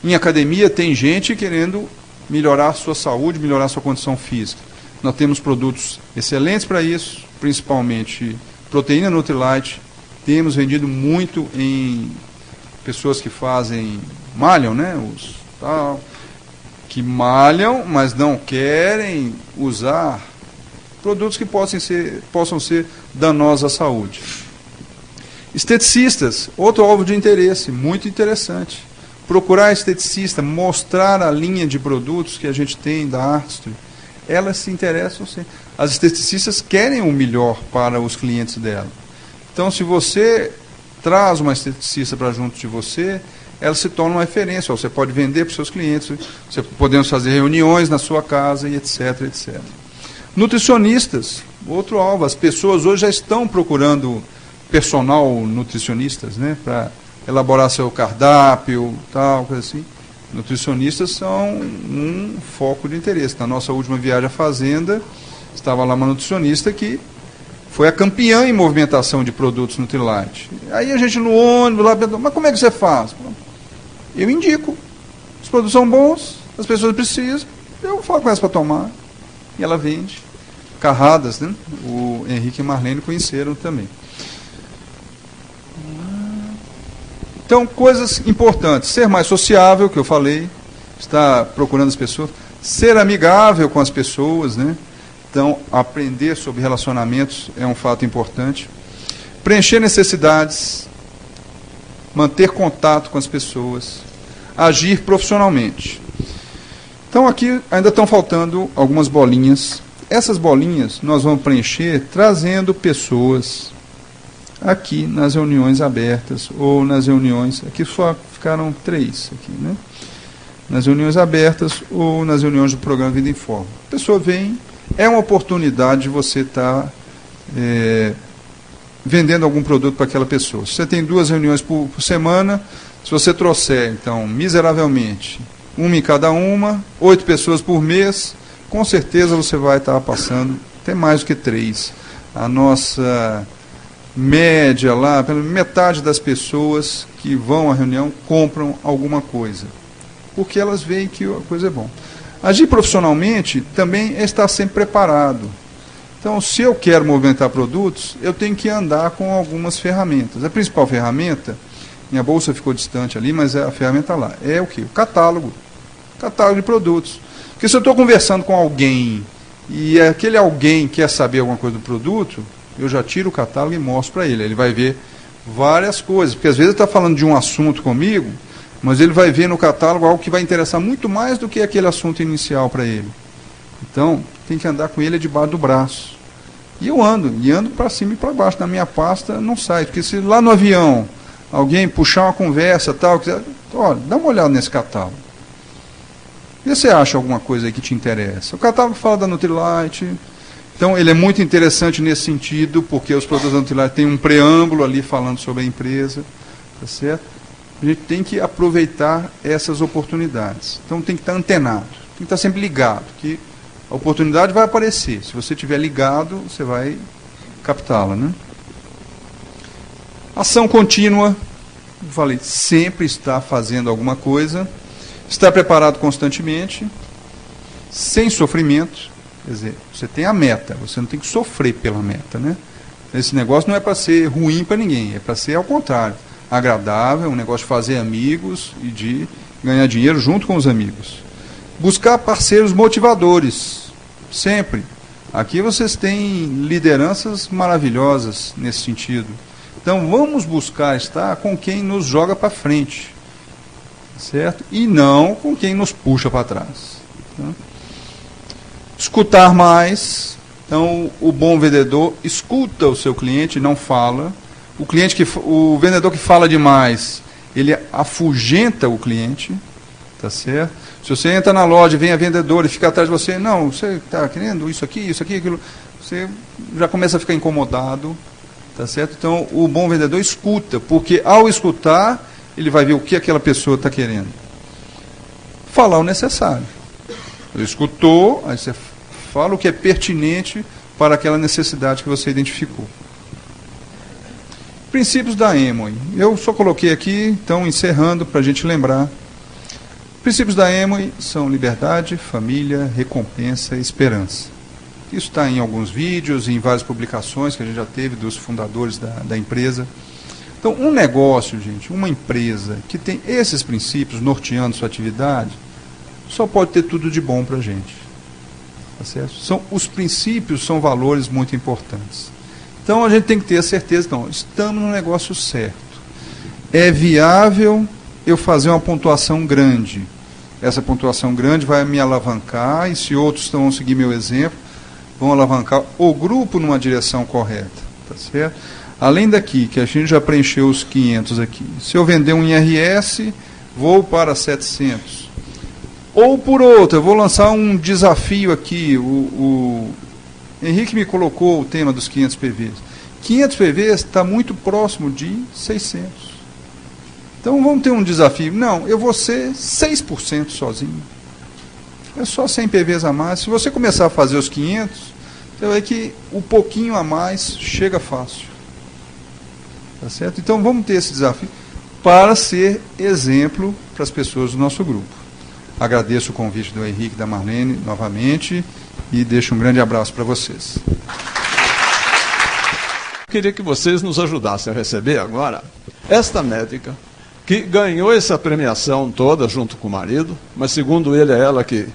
[SPEAKER 2] Em academia tem gente querendo melhorar a sua saúde, melhorar a sua condição física. Nós temos produtos excelentes para isso, principalmente proteína Nutrilite. Temos vendido muito em pessoas que malham, né, que malham, mas não querem usar produtos que possam ser danosos à saúde. Esteticistas, outro alvo de interesse, muito interessante. Procurar esteticista, mostrar a linha de produtos que a gente tem da Artistry. Elas se interessam, sim. As esteticistas querem o melhor para os clientes dela. Então, se você traz uma esteticista para junto de você, ela se torna uma referência. Você pode vender para os seus clientes, podemos fazer reuniões na sua casa, e etc, etc. Nutricionistas, outro alvo. As pessoas hoje já estão procurando personal nutricionistas, né, para elaborar seu cardápio, tal, coisa assim. Nutricionistas são um foco de interesse. Na nossa última viagem à fazenda, estava lá uma nutricionista que foi a campeã em movimentação de produtos Nutrilite. Aí a gente no ônibus lá perguntou, mas como é que você faz? Eu indico. Os produtos são bons, as pessoas precisam, eu falo com elas para tomar. E ela vende. Carradas, né? O Henrique e Marlene conheceram também. Então, coisas importantes. Ser mais sociável, que eu falei, estar procurando as pessoas. Ser amigável com as pessoas, né? Então, aprender sobre relacionamentos é um fato importante. Preencher necessidades, manter contato com as pessoas, agir profissionalmente. Então, aqui ainda estão faltando algumas bolinhas. Essas bolinhas nós vamos preencher trazendo pessoas aqui nas reuniões abertas ou nas reuniões... Aqui só ficaram 3, aqui, né? Nas reuniões abertas ou nas reuniões do programa Vida em Forma. A pessoa vem... É uma oportunidade de você estar vendendo algum produto para aquela pessoa. Se você tem 2 reuniões por semana, se você trouxer, então, miseravelmente, 1 em cada uma, 8 pessoas por mês, com certeza você vai estar passando até mais do que 3. A nossa média lá, pela metade das pessoas que vão à reunião compram alguma coisa, porque elas veem que a coisa é bom. Agir profissionalmente também é estar sempre preparado. Então, se eu quero movimentar produtos, eu tenho que andar com algumas ferramentas. A principal ferramenta, minha bolsa ficou distante ali, mas a ferramenta lá, é o quê? O catálogo. Catálogo de produtos. Porque se eu estou conversando com alguém e aquele alguém quer saber alguma coisa do produto, eu já tiro o catálogo e mostro para ele. Ele vai ver várias coisas, porque às vezes ele está falando de um assunto comigo, mas ele vai ver no catálogo algo que vai interessar muito mais do que aquele assunto inicial para ele. Então, tem que andar com ele debaixo do braço. E eu ando para cima e para baixo. Na minha pasta não sai, porque se lá no avião alguém puxar uma conversa, tal, quiser, olha, dá uma olhada nesse catálogo. Vê se você acha alguma coisa aí que te interessa. O catálogo fala da Nutrilite. Então, ele é muito interessante nesse sentido, porque os produtos da Nutrilite têm um preâmbulo ali falando sobre a empresa. Tá certo? A gente tem que aproveitar essas oportunidades. Então, tem que estar antenado, tem que estar sempre ligado, que a oportunidade vai aparecer. Se você estiver ligado, você vai captá-la, né? Ação contínua, eu falei, sempre está fazendo alguma coisa, está preparado constantemente, sem sofrimento. Quer dizer, você tem a meta, você não tem que sofrer pela meta, né? Esse negócio não é para ser ruim para ninguém, é para ser ao contrário. Agradável, um negócio de fazer amigos e de ganhar dinheiro junto com os amigos. Buscar parceiros motivadores, sempre. Aqui vocês têm lideranças maravilhosas nesse sentido. Então vamos buscar estar com quem nos joga para frente, certo? E não com quem nos puxa para trás. Tá? Escutar mais. Então o bom vendedor escuta o seu cliente, não fala. O vendedor que fala demais, ele afugenta o cliente. Tá certo? Se você entra na loja, vem a vendedora e fica atrás de você, não, você está querendo isso aqui, aquilo, você já começa a ficar incomodado, tá certo? Então, o bom vendedor escuta, porque ao escutar, ele vai ver o que aquela pessoa está querendo. Falar o necessário. Ele escutou, aí você fala o que é pertinente para aquela necessidade que você identificou. Princípios da Amway. Eu só coloquei aqui, então, encerrando, para a gente lembrar. Princípios da Amway são liberdade, família, recompensa e esperança. Isso está em alguns vídeos, em várias publicações que a gente já teve dos fundadores da empresa. Então, um negócio, gente, uma empresa que tem esses princípios norteando sua atividade, só pode ter tudo de bom para a gente. Tá certo? Os princípios são valores muito importantes. Então, a gente tem que ter a certeza, então, estamos no negócio certo. É viável eu fazer uma pontuação grande. Essa pontuação grande vai me alavancar, e se outros vão seguir meu exemplo, vão alavancar o grupo numa direção correta. Tá certo? Além daqui, que a gente já preencheu os 500 aqui. Se eu vender um IRS, vou para 700. Ou por outra, eu vou lançar um desafio aqui. O Henrique me colocou o tema dos 500 PVs. 500 PVs está muito próximo de 600. Então vamos ter um desafio. Não, eu vou ser 6% sozinho. É só 100 PVs a mais. Se você começar a fazer os 500, você vai ver que o pouquinho a mais chega fácil. Tá certo? Então vamos ter esse desafio para ser exemplo para as pessoas do nosso grupo. Agradeço o convite do Henrique e da Marlene novamente e deixo um grande abraço para vocês.
[SPEAKER 1] Queria que vocês nos ajudassem a receber agora esta médica que ganhou essa premiação toda junto com o marido, mas segundo ele é ela que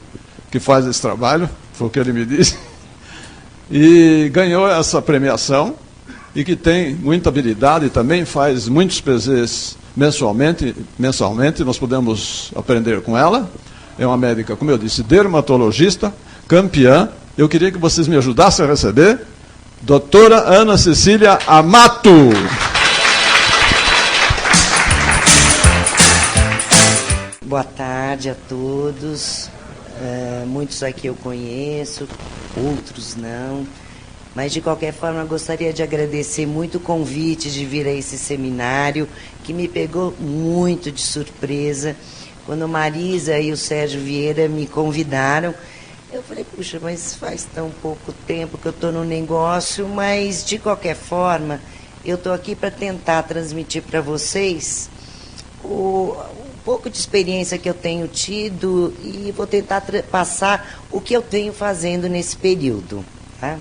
[SPEAKER 1] faz esse trabalho, foi o que ele me disse, e ganhou essa premiação e que tem muita habilidade e também faz muitos PVs mensalmente, nós podemos aprender com ela. É uma médica, como eu disse, dermatologista, campeã. Eu queria que vocês me ajudassem a receber doutora Ana Cecília Amato.
[SPEAKER 3] Boa tarde a todos. Muitos aqui eu conheço, outros não. Mas, de qualquer forma, eu gostaria de agradecer muito o convite de vir a esse seminário, que me pegou muito de surpresa. Quando a Marisa e o Sérgio Vieira me convidaram, eu falei, puxa, mas faz tão pouco tempo que eu estou no negócio, mas, de qualquer forma, eu estou aqui para tentar transmitir para vocês o pouco de experiência que eu tenho tido e vou tentar passar o que eu tenho fazendo nesse período. Tá?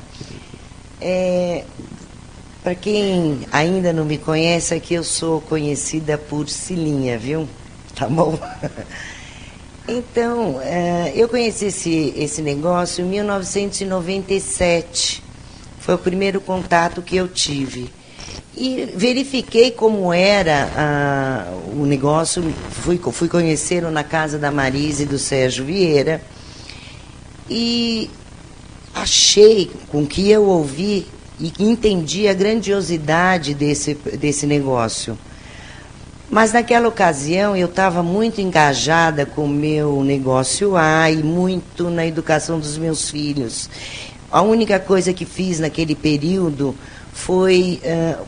[SPEAKER 3] Para quem ainda não me conhece, aqui eu sou conhecida por Cilinha, viu? Tá bom? Então, eu conheci esse negócio em 1997. Foi o primeiro contato que eu tive. E verifiquei como era o negócio. Fui conhecê-lo na casa da Marisa e do Sérgio Vieira. E achei, com que eu ouvi e entendi a grandiosidade desse negócio. Mas naquela ocasião eu estava muito engajada com o meu negócio e muito na educação dos meus filhos. A única coisa que fiz naquele período foi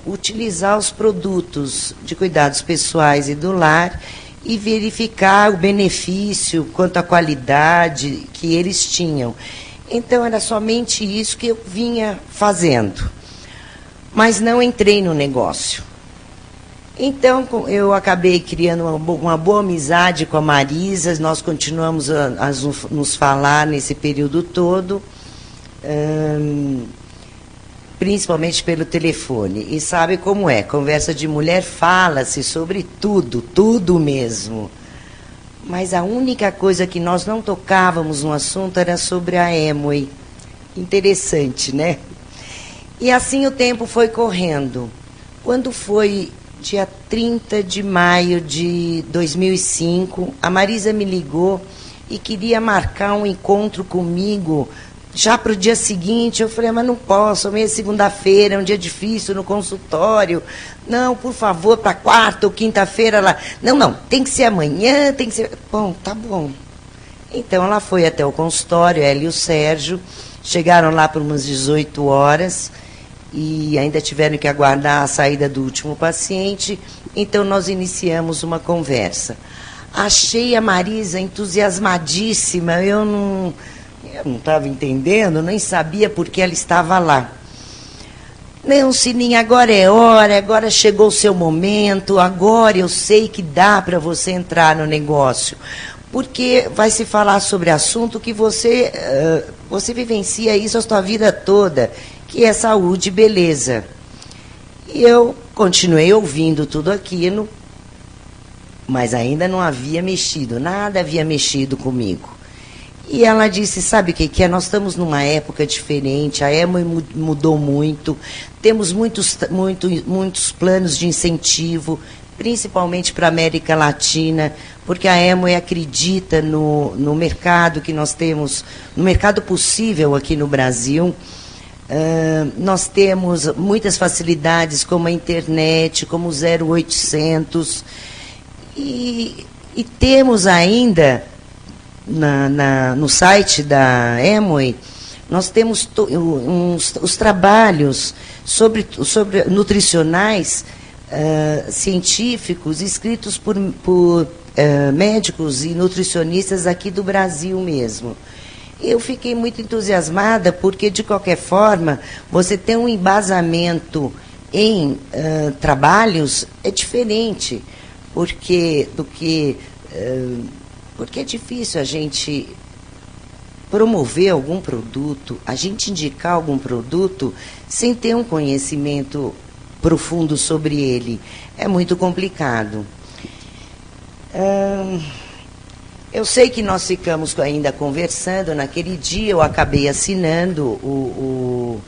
[SPEAKER 3] utilizar os produtos de cuidados pessoais e do lar e verificar o benefício quanto à qualidade que eles tinham. Então era somente isso que eu vinha fazendo. Mas não entrei no negócio. Então, eu acabei criando uma boa amizade com a Marisa, nós continuamos a nos falar nesse período todo, principalmente pelo telefone. E sabe como é, conversa de mulher fala-se sobre tudo, tudo mesmo. Mas a única coisa que nós não tocávamos no assunto era sobre a Amway. Interessante, né? E assim o tempo foi correndo. Quando foi dia 30 de maio de 2005, a Marisa me ligou e queria marcar um encontro comigo Já para o dia seguinte, eu falei, mas não posso, amanhã é segunda-feira, é um dia difícil no consultório. Não, por favor, para quarta ou quinta-feira lá. Não, tem que ser amanhã, tem que ser... Bom, tá bom. Então, ela foi até o consultório, ela e o Sérgio, chegaram lá por umas 18 horas e ainda tiveram que aguardar a saída do último paciente. Então, nós iniciamos uma conversa. Achei a Marisa entusiasmadíssima, eu não estava entendendo, nem sabia por que ela estava lá. Não, Sininha, agora é hora, agora chegou o seu momento, agora eu sei que dá para você entrar no negócio, porque vai se falar sobre assunto que você vivencia isso a sua vida toda, que é saúde e beleza. E eu continuei ouvindo tudo aquilo, mas ainda não havia mexido, nada havia mexido comigo. E ela disse, sabe o que é? Nós estamos numa época diferente, a Amway mudou muito, temos muitos planos de incentivo, principalmente para a América Latina, porque a Amway acredita no mercado que nós temos, no mercado possível aqui no Brasil. Nós temos muitas facilidades, como a internet, como o 0800, e temos ainda... no site da Amway, nós temos os trabalhos sobre nutricionais científicos escritos por médicos e nutricionistas aqui do Brasil mesmo. Eu fiquei muito entusiasmada porque, de qualquer forma, você ter um embasamento em trabalhos é diferente porque é difícil a gente promover algum produto, a gente indicar algum produto sem ter um conhecimento profundo sobre ele. É muito complicado. Eu sei que nós ficamos ainda conversando. Naquele dia eu acabei assinando o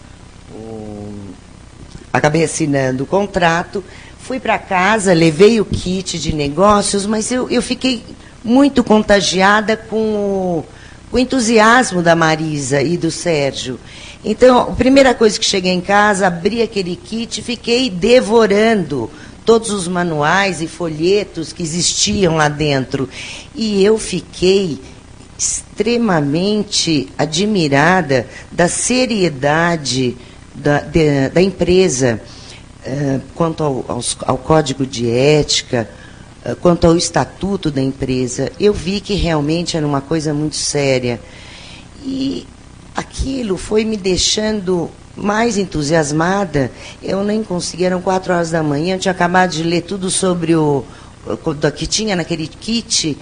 [SPEAKER 3] contrato. Fui para casa, levei o kit de negócios, mas eu fiquei muito contagiada com o entusiasmo da Marisa e do Sérgio. Então, a primeira coisa que cheguei em casa, abri aquele kit e fiquei devorando todos os manuais e folhetos que existiam lá dentro. E eu fiquei extremamente admirada da seriedade da empresa, quanto ao código de ética, quanto ao estatuto da empresa. Eu vi que realmente era uma coisa muito séria. E aquilo foi me deixando mais entusiasmada. Eu nem conseguia, eram 4 horas da manhã, eu tinha acabado de ler tudo sobre o que tinha naquele kit,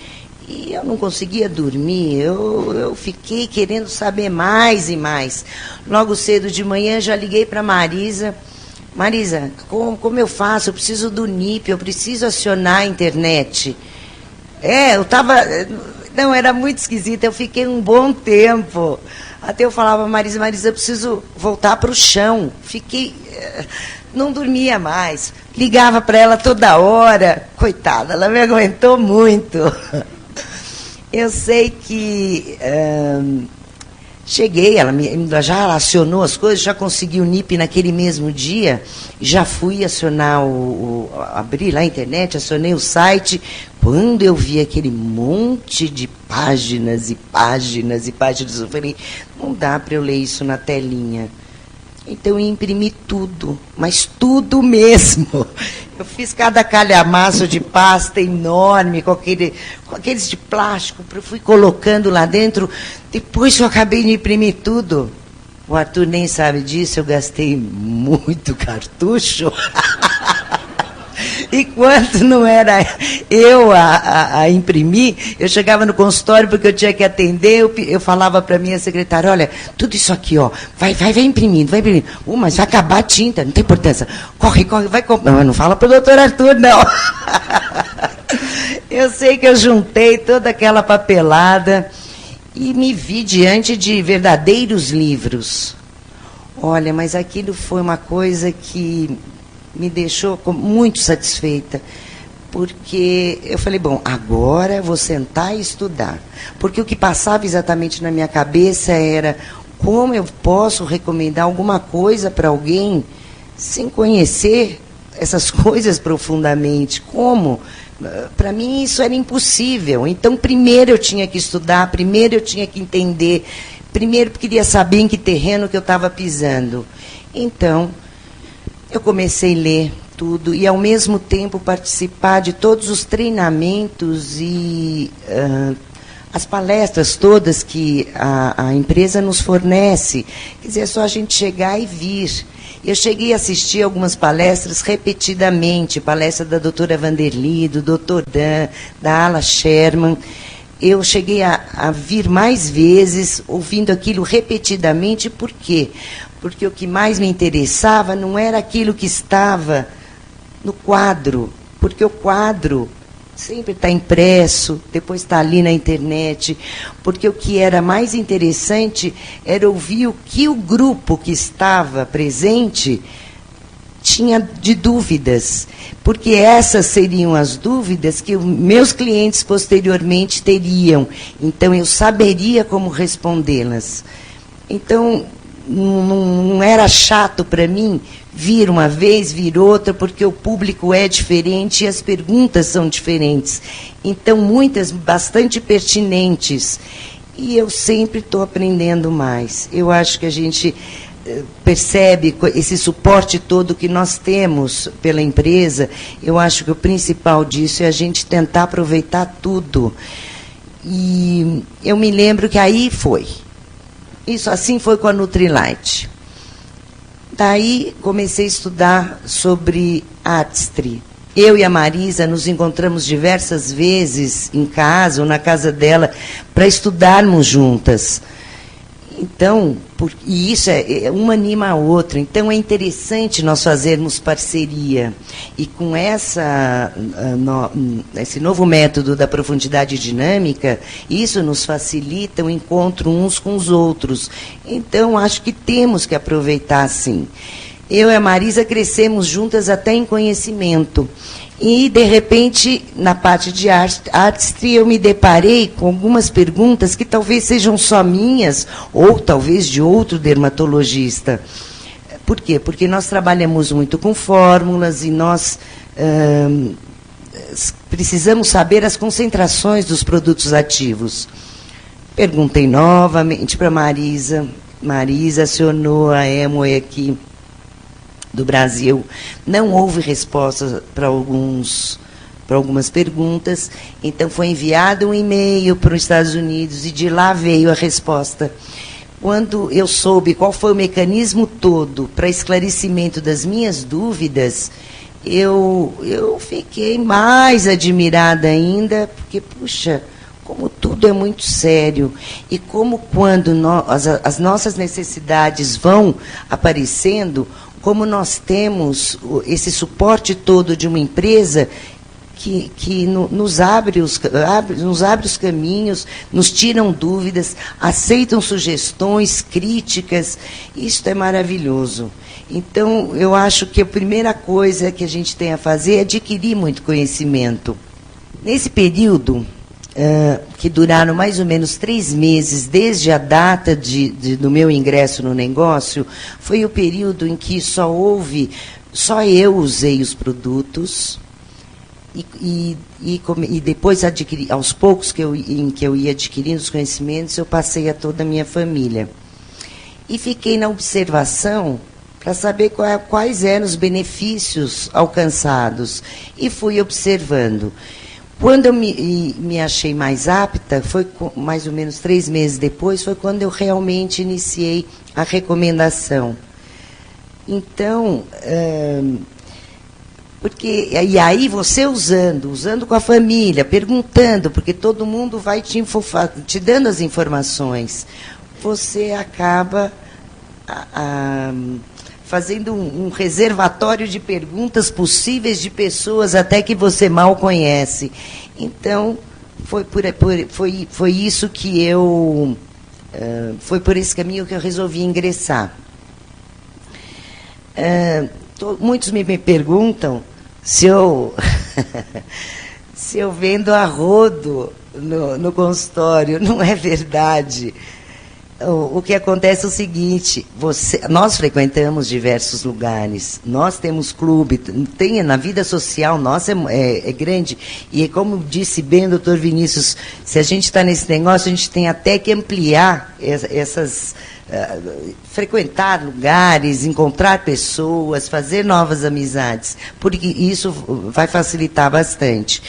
[SPEAKER 3] e eu não conseguia dormir. Eu fiquei querendo saber mais e mais. Logo cedo de manhã, já liguei para a Marisa. Marisa, como eu faço? Eu preciso do NIP, eu preciso acionar a internet. Eu estava... Não, era muito esquisito, eu fiquei um bom tempo. Até eu falava, Marisa, eu preciso voltar para o chão. Fiquei... Não dormia mais. Ligava para ela toda hora. Coitada, ela me aguentou muito. Eu sei que... Cheguei, ela já acionou as coisas, já consegui o NIP naquele mesmo dia, já fui acionar abri lá a internet, acionei o site. Quando eu vi aquele monte de páginas e páginas e páginas, eu falei, não dá para eu ler isso na telinha. Então eu imprimi tudo, mas tudo mesmo. Eu fiz cada calhamaço de pasta enorme, com aqueles de plástico, eu fui colocando lá dentro. Depois eu acabei de imprimir tudo. O Arthur nem sabe disso, eu gastei muito cartucho. E quando não era eu a imprimir, eu chegava no consultório porque eu tinha que atender, eu falava para a minha secretária, olha, tudo isso aqui, ó, vai imprimindo, vai imprimindo. Mas vai acabar a tinta, não tem importância. Corre, vai comprar. Não fala para o doutor Arthur, não. Eu sei que eu juntei toda aquela papelada e me vi diante de verdadeiros livros. Olha, mas aquilo foi uma coisa que me deixou muito satisfeita, porque eu falei, bom, agora eu vou sentar e estudar. Porque o que passava exatamente na minha cabeça era como eu posso recomendar alguma coisa para alguém sem conhecer essas coisas profundamente? Como? Para mim isso era impossível. Então, primeiro eu tinha que estudar, primeiro eu tinha que entender, primeiro eu queria saber em que terreno que eu estava pisando. Então, eu comecei a ler tudo e, ao mesmo tempo, participar de todos os treinamentos e as palestras todas que a empresa nos fornece. Quer dizer, é só a gente chegar e vir. Eu cheguei a assistir algumas palestras repetidamente, palestra da doutora Vanderly, do doutor Dan, da Ala Sherman. Eu cheguei a vir mais vezes, ouvindo aquilo repetidamente. Por quê? Porque o que mais me interessava não era aquilo que estava no quadro, porque o quadro sempre está impresso, depois está ali na internet, porque o que era mais interessante era ouvir o que o grupo que estava presente tinha de dúvidas, porque essas seriam as dúvidas que meus clientes posteriormente teriam, então eu saberia como respondê-las. Então, não era chato para mim vir uma vez, vir outra, porque o público é diferente e as perguntas são diferentes. Então, muitas bastante pertinentes. E eu sempre estou aprendendo mais. Eu acho que a gente percebe esse suporte todo que nós temos pela empresa. Eu acho que o principal disso é a gente tentar aproveitar tudo. E eu me lembro que aí foi. Isso assim foi com a Nutrilite. Daí comecei a estudar sobre Atstri. Eu e a Marisa nos encontramos diversas vezes em casa ou na casa dela para estudarmos juntas. Então, e isso uma anima a outra. Então é interessante nós fazermos parceria. E com esse novo método da profundidade dinâmica, isso nos facilita o encontro uns com os outros. Então, acho que temos que aproveitar, sim. Eu e a Marisa crescemos juntas até em conhecimento. E, de repente, na parte de Atstri, eu me deparei com algumas perguntas que talvez sejam só minhas, ou talvez de outro dermatologista. Por quê? Porque nós trabalhamos muito com fórmulas e nós precisamos saber as concentrações dos produtos ativos. Perguntei novamente para a Marisa. Marisa acionou a Amway aqui do Brasil. Não houve resposta para algumas perguntas, então foi enviado um e-mail para os Estados Unidos e de lá veio a resposta. Quando eu soube qual foi o mecanismo todo para esclarecimento das minhas dúvidas, eu fiquei mais admirada ainda, porque, puxa, como tudo é muito sério, e como quando as nossas necessidades vão aparecendo, como nós temos esse suporte todo de uma empresa que nos abre os caminhos, nos tiram dúvidas, aceitam sugestões, críticas. Isso é maravilhoso. Então, eu acho que a primeira coisa que a gente tem a fazer é adquirir muito conhecimento. Nesse período, que duraram mais ou menos 3 meses, desde a data do meu ingresso no negócio, foi o período em que só eu usei os produtos e depois, aos poucos em que eu ia adquirindo os conhecimentos, eu passei a toda a minha família. E fiquei na observação para saber quais eram os benefícios alcançados. E fui observando. Quando eu me achei mais apta, foi mais ou menos 3 meses depois, foi quando eu realmente iniciei a recomendação. Então, e aí você usando com a família, perguntando, porque todo mundo vai te dando as informações, você acaba fazendo um reservatório de perguntas possíveis de pessoas até que você mal conhece. Então, foi isso que foi por esse caminho que eu resolvi ingressar. Muitos me perguntam se eu vendo a rodo no consultório. Não é verdade. O que acontece é o seguinte, nós frequentamos diversos lugares, nós temos clube, na vida social nossa é grande, e como disse bem o doutor Vinícius, se a gente está nesse negócio, a gente tem até que ampliar frequentar lugares, encontrar pessoas, fazer novas amizades, porque isso vai facilitar bastante.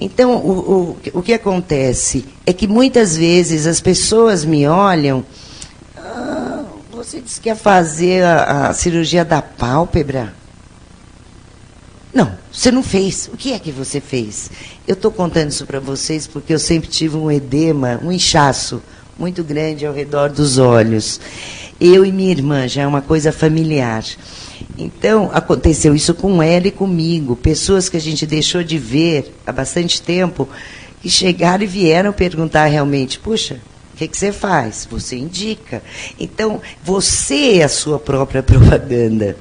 [SPEAKER 3] Então, o que acontece é que muitas vezes as pessoas me olham, você disse que ia fazer a cirurgia da pálpebra? Não, você não fez. O que é que você fez? Eu estou contando isso para vocês porque eu sempre tive um edema, um inchaço muito grande ao redor dos olhos. Eu e minha irmã, já é uma coisa familiar. Então, aconteceu isso com ela e comigo. Pessoas que a gente deixou de ver há bastante tempo, que chegaram e vieram perguntar realmente, puxa, o que você faz? Você indica. Então, você é a sua própria propaganda.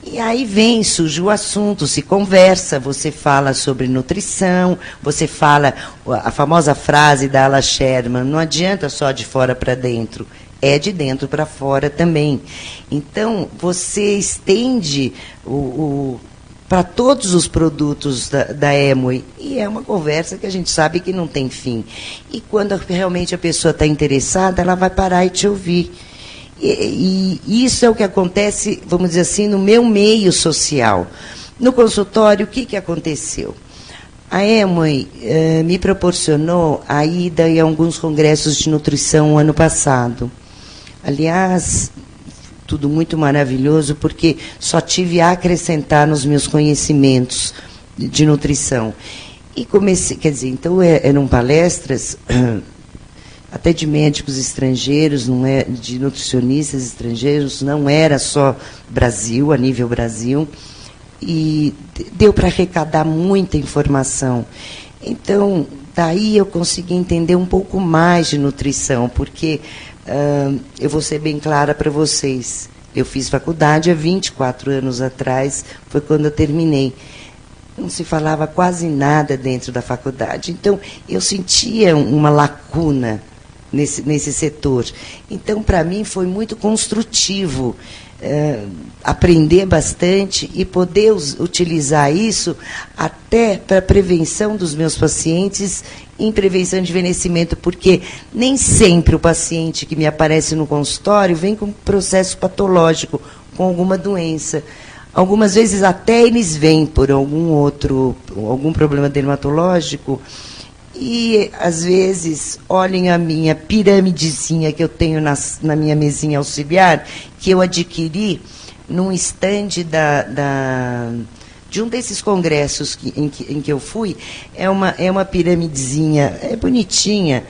[SPEAKER 3] E aí surge o assunto, se conversa, você fala sobre nutrição, você fala a famosa frase da Ala Sherman, não adianta só de fora para dentro, é de dentro para fora também. Então, você estende para todos os produtos da Amway, e é uma conversa que a gente sabe que não tem fim. E quando realmente a pessoa está interessada, ela vai parar e te ouvir. E isso é o que acontece, vamos dizer assim, no meu meio social. No consultório, o que aconteceu? A Amway me proporcionou a ida em alguns congressos de nutrição ano passado. Aliás, tudo muito maravilhoso, porque só tive a acrescentar nos meus conhecimentos de nutrição. E comecei, quer dizer, então eram palestras até de médicos estrangeiros, de nutricionistas estrangeiros, não era só Brasil, a nível Brasil, e deu para arrecadar muita informação. Então, daí eu consegui entender um pouco mais de nutrição, porque eu vou ser bem clara para vocês. Eu fiz faculdade há 24 anos atrás, foi quando eu terminei. Não se falava quase nada dentro da faculdade. Então, eu sentia uma lacuna nesse setor. Então, para mim, foi muito construtivo aprender bastante e poder utilizar isso até para a prevenção dos meus pacientes em prevenção de envelhecimento, porque nem sempre o paciente que me aparece no consultório vem com processo patológico, com alguma doença. Algumas vezes até eles vêm por algum problema dermatológico e, às vezes, olhem a minha piramidezinha que eu tenho na minha mesinha auxiliar, que eu adquiri num estande de um desses congressos em que eu fui. É uma piramidezinha, é bonitinha,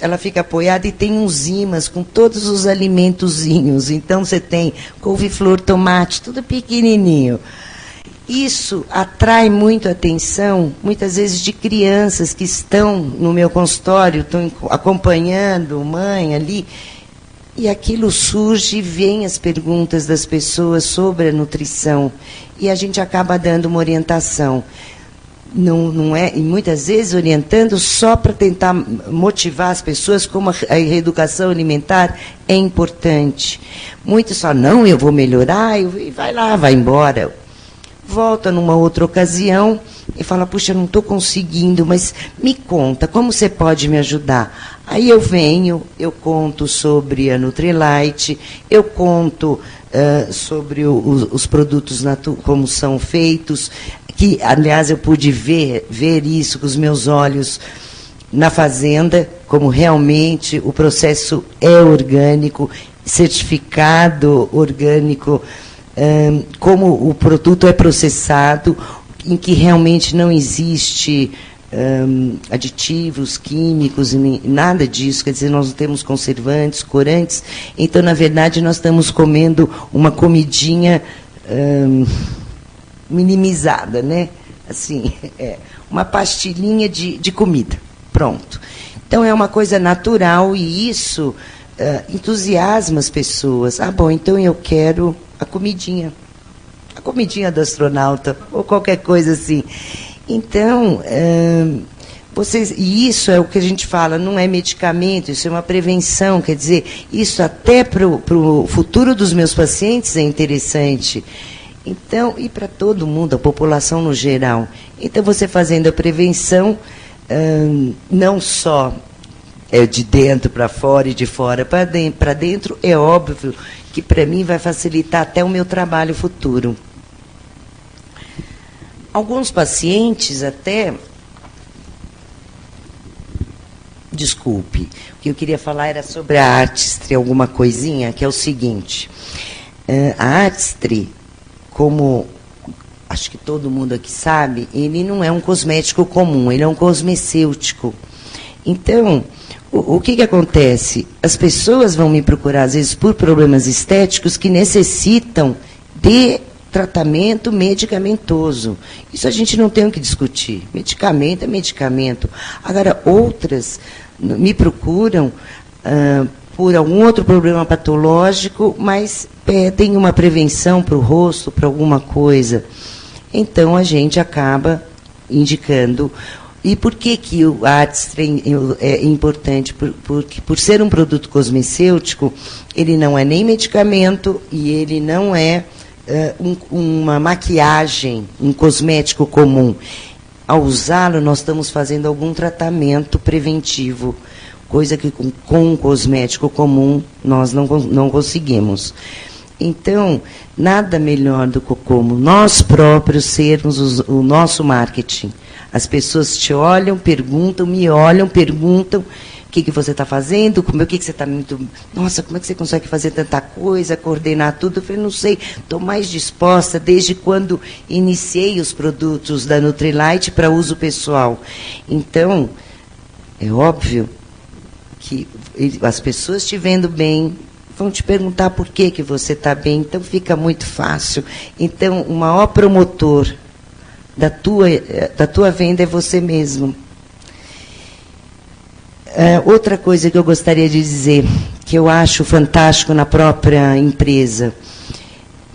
[SPEAKER 3] ela fica apoiada e tem uns ímãs com todos os alimentozinhos. Então, você tem couve-flor, tomate, tudo pequenininho. Isso atrai muito a atenção, muitas vezes, de crianças que estão no meu consultório, estão acompanhando, mãe, ali, e aquilo surge e vem as perguntas das pessoas sobre a nutrição, e a gente acaba dando uma orientação. Não é, e muitas vezes orientando só para tentar motivar as pessoas, como a reeducação alimentar é importante. Muitos falam, não, eu vou melhorar, e vai lá, vai embora. Volta numa outra ocasião e fala, puxa, não estou conseguindo, mas me conta, como você pode me ajudar? Aí eu venho, eu conto sobre a Nutrilite, eu conto sobre os produtos como são feitos, que, aliás, eu pude ver isso com os meus olhos na fazenda, como realmente o processo é orgânico, certificado orgânico, como o produto é processado, em que realmente não existe aditivos, químicos, nada disso, quer dizer, nós não temos conservantes, corantes, então, na verdade, nós estamos comendo uma comidinha minimizada, né? Assim, uma pastilhinha de comida, pronto. Então, é uma coisa natural e isso entusiasma as pessoas. Ah, bom, então eu quero a comidinha do astronauta, ou qualquer coisa assim. Então, E isso é o que a gente fala, não é medicamento, isso é uma prevenção, quer dizer, isso até para o futuro dos meus pacientes é interessante. Então, e para todo mundo, a população no geral. Então, você fazendo a prevenção, não só de dentro para fora e de fora para dentro, é óbvio que para mim vai facilitar até o meu trabalho futuro. Alguns pacientes até... Desculpe, o que eu queria falar era sobre a Artistry, alguma coisinha, que é o seguinte. A Artistry, como acho que todo mundo aqui sabe, ele não é um cosmético comum, ele é um cosmecêutico. Então, o que acontece? As pessoas vão me procurar, às vezes, por problemas estéticos que necessitam de tratamento medicamentoso. Isso a gente não tem o que discutir. Medicamento é medicamento. Agora, outras me procuram por algum outro problema patológico, mas pedem uma prevenção para o rosto, para alguma coisa. Então, a gente acaba indicando. E por que o Artistry é importante? Porque, por ser um produto cosmecêutico, ele não é nem medicamento e ele não é uma maquiagem, um cosmético comum. Ao usá-lo, nós estamos fazendo algum tratamento preventivo, coisa que com um cosmético comum nós não conseguimos. Então, nada melhor do que como nós próprios sermos o nosso marketing. As pessoas te olham, me olham, perguntam o que você está fazendo, o que você está muito... Nossa, como é que você consegue fazer tanta coisa, coordenar tudo? Eu falei, não sei, estou mais disposta desde quando iniciei os produtos da Nutrilite para uso pessoal. Então, é óbvio que as pessoas te vendo bem, vão te perguntar por que você está bem, então fica muito fácil. Então, o maior promotor da tua venda é você mesmo. Outra coisa que eu gostaria de dizer, que eu acho fantástico na própria empresa,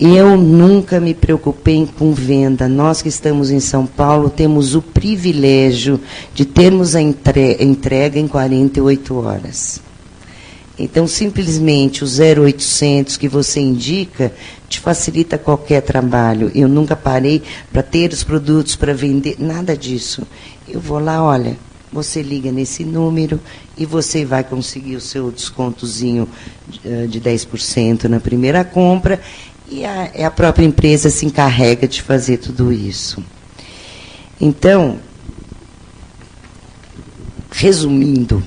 [SPEAKER 3] eu nunca me preocupei com venda. Nós que estamos em São Paulo temos o privilégio de termos a entrega em 48 horas. Então, simplesmente o 0800 que você indica te facilita qualquer trabalho. Eu nunca parei para ter os produtos para vender, nada disso. Eu vou lá, olha, você liga nesse número e você vai conseguir o seu descontozinho de 10% na primeira compra, e a própria empresa se encarrega de fazer tudo isso. Então, resumindo,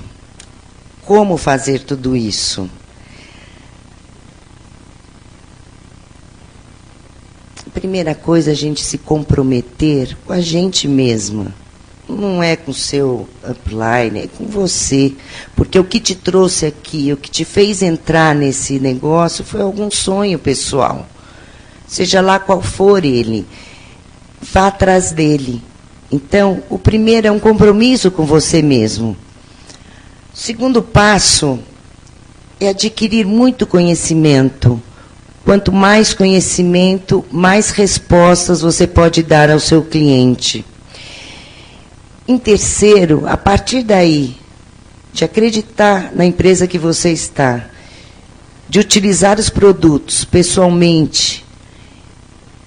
[SPEAKER 3] como fazer tudo isso? A primeira coisa, a gente se comprometer com a gente mesma. Não é com o seu upline, é com você. Porque o que te trouxe aqui, o que te fez entrar nesse negócio foi algum sonho pessoal. Seja lá qual for ele, vá atrás dele. Então, o primeiro é um compromisso com você mesmo. O segundo passo é adquirir muito conhecimento. Quanto mais conhecimento, mais respostas você pode dar ao seu cliente. Em terceiro, a partir daí, de acreditar na empresa que você está, de utilizar os produtos pessoalmente,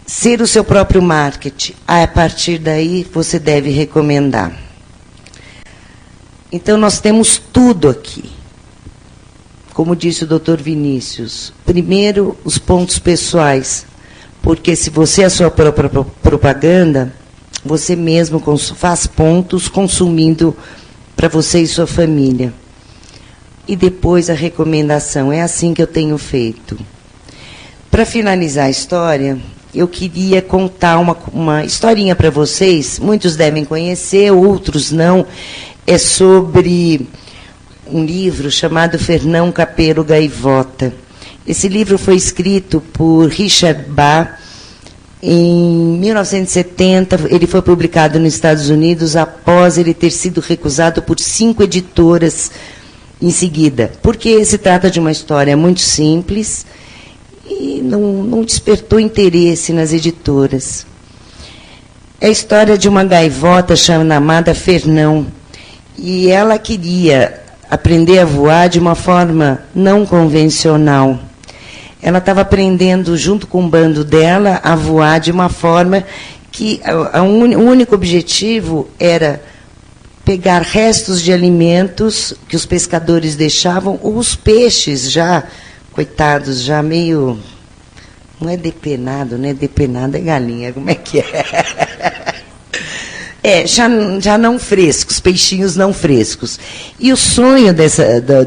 [SPEAKER 3] ser o seu próprio marketing, a partir daí você deve recomendar. Então, nós temos tudo aqui. Como disse o Dr. Vinícius, primeiro, os pontos pessoais, porque se você é a sua própria propaganda, você mesmo faz pontos consumindo para você e sua família. E depois a recomendação. É assim que eu tenho feito. Para finalizar a história, eu queria contar uma historinha para vocês. Muitos devem conhecer, outros não. É sobre um livro chamado Fernão Capelo Gaivota. Esse livro foi escrito por Richard Bach em 1970. Ele foi publicado nos Estados Unidos após ele ter sido recusado por 5 editoras em seguida, porque se trata de uma história muito simples e não despertou interesse nas editoras. É a história de uma gaivota chamada Fernão. E ela queria aprender a voar de uma forma não convencional. Ela estava aprendendo, junto com o bando dela, a voar de uma forma que o único objetivo era pegar restos de alimentos que os pescadores deixavam, ou os peixes já, coitados, já meio... Não é depenado, né? Depenado é galinha, como é que é? Já não frescos, peixinhos não frescos. E o sonho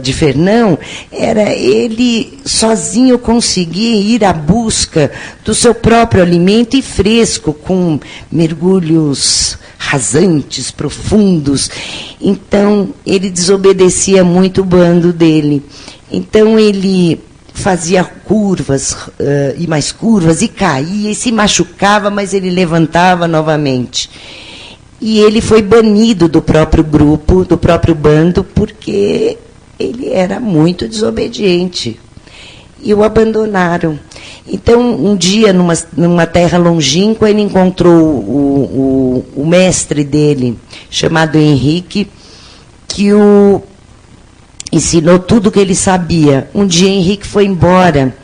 [SPEAKER 3] de Fernão era ele sozinho conseguir ir à busca do seu próprio alimento e fresco, com mergulhos rasantes, profundos. Então, ele desobedecia muito o bando dele. Então, ele fazia curvas e mais curvas, e caía, e se machucava, mas ele levantava novamente. E ele foi banido do próprio grupo, do próprio bando, porque ele era muito desobediente. E o abandonaram. Então, um dia, numa terra longínqua, ele encontrou o mestre dele, chamado Henrique, que o ensinou tudo o que ele sabia. Um dia, Henrique foi embora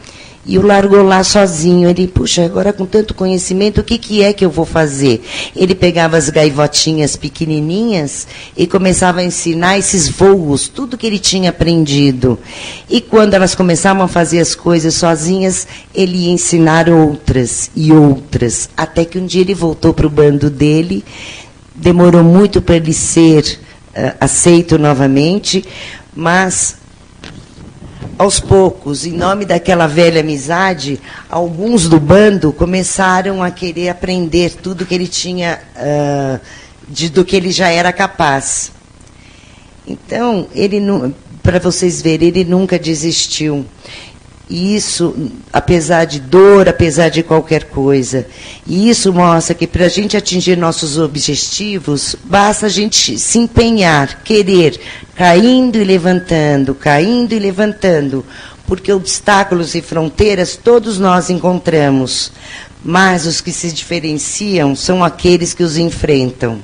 [SPEAKER 3] e o largou lá sozinho. Ele, puxa, agora com tanto conhecimento, o que é que eu vou fazer? Ele pegava as gaivotinhas pequenininhas e começava a ensinar esses voos, tudo que ele tinha aprendido. E quando elas começavam a fazer as coisas sozinhas, ele ia ensinar outras e outras, até que um dia ele voltou para o bando dele. Demorou muito para ele ser aceito novamente, mas aos poucos, em nome daquela velha amizade, alguns do bando começaram a querer aprender tudo que ele tinha, do que ele já era capaz. Então, para vocês verem, ele nunca desistiu. E isso, apesar de dor, apesar de qualquer coisa. E isso mostra que, para a gente atingir nossos objetivos, basta a gente se empenhar, querer, caindo e levantando, porque obstáculos e fronteiras todos nós encontramos, mas os que se diferenciam são aqueles que os enfrentam.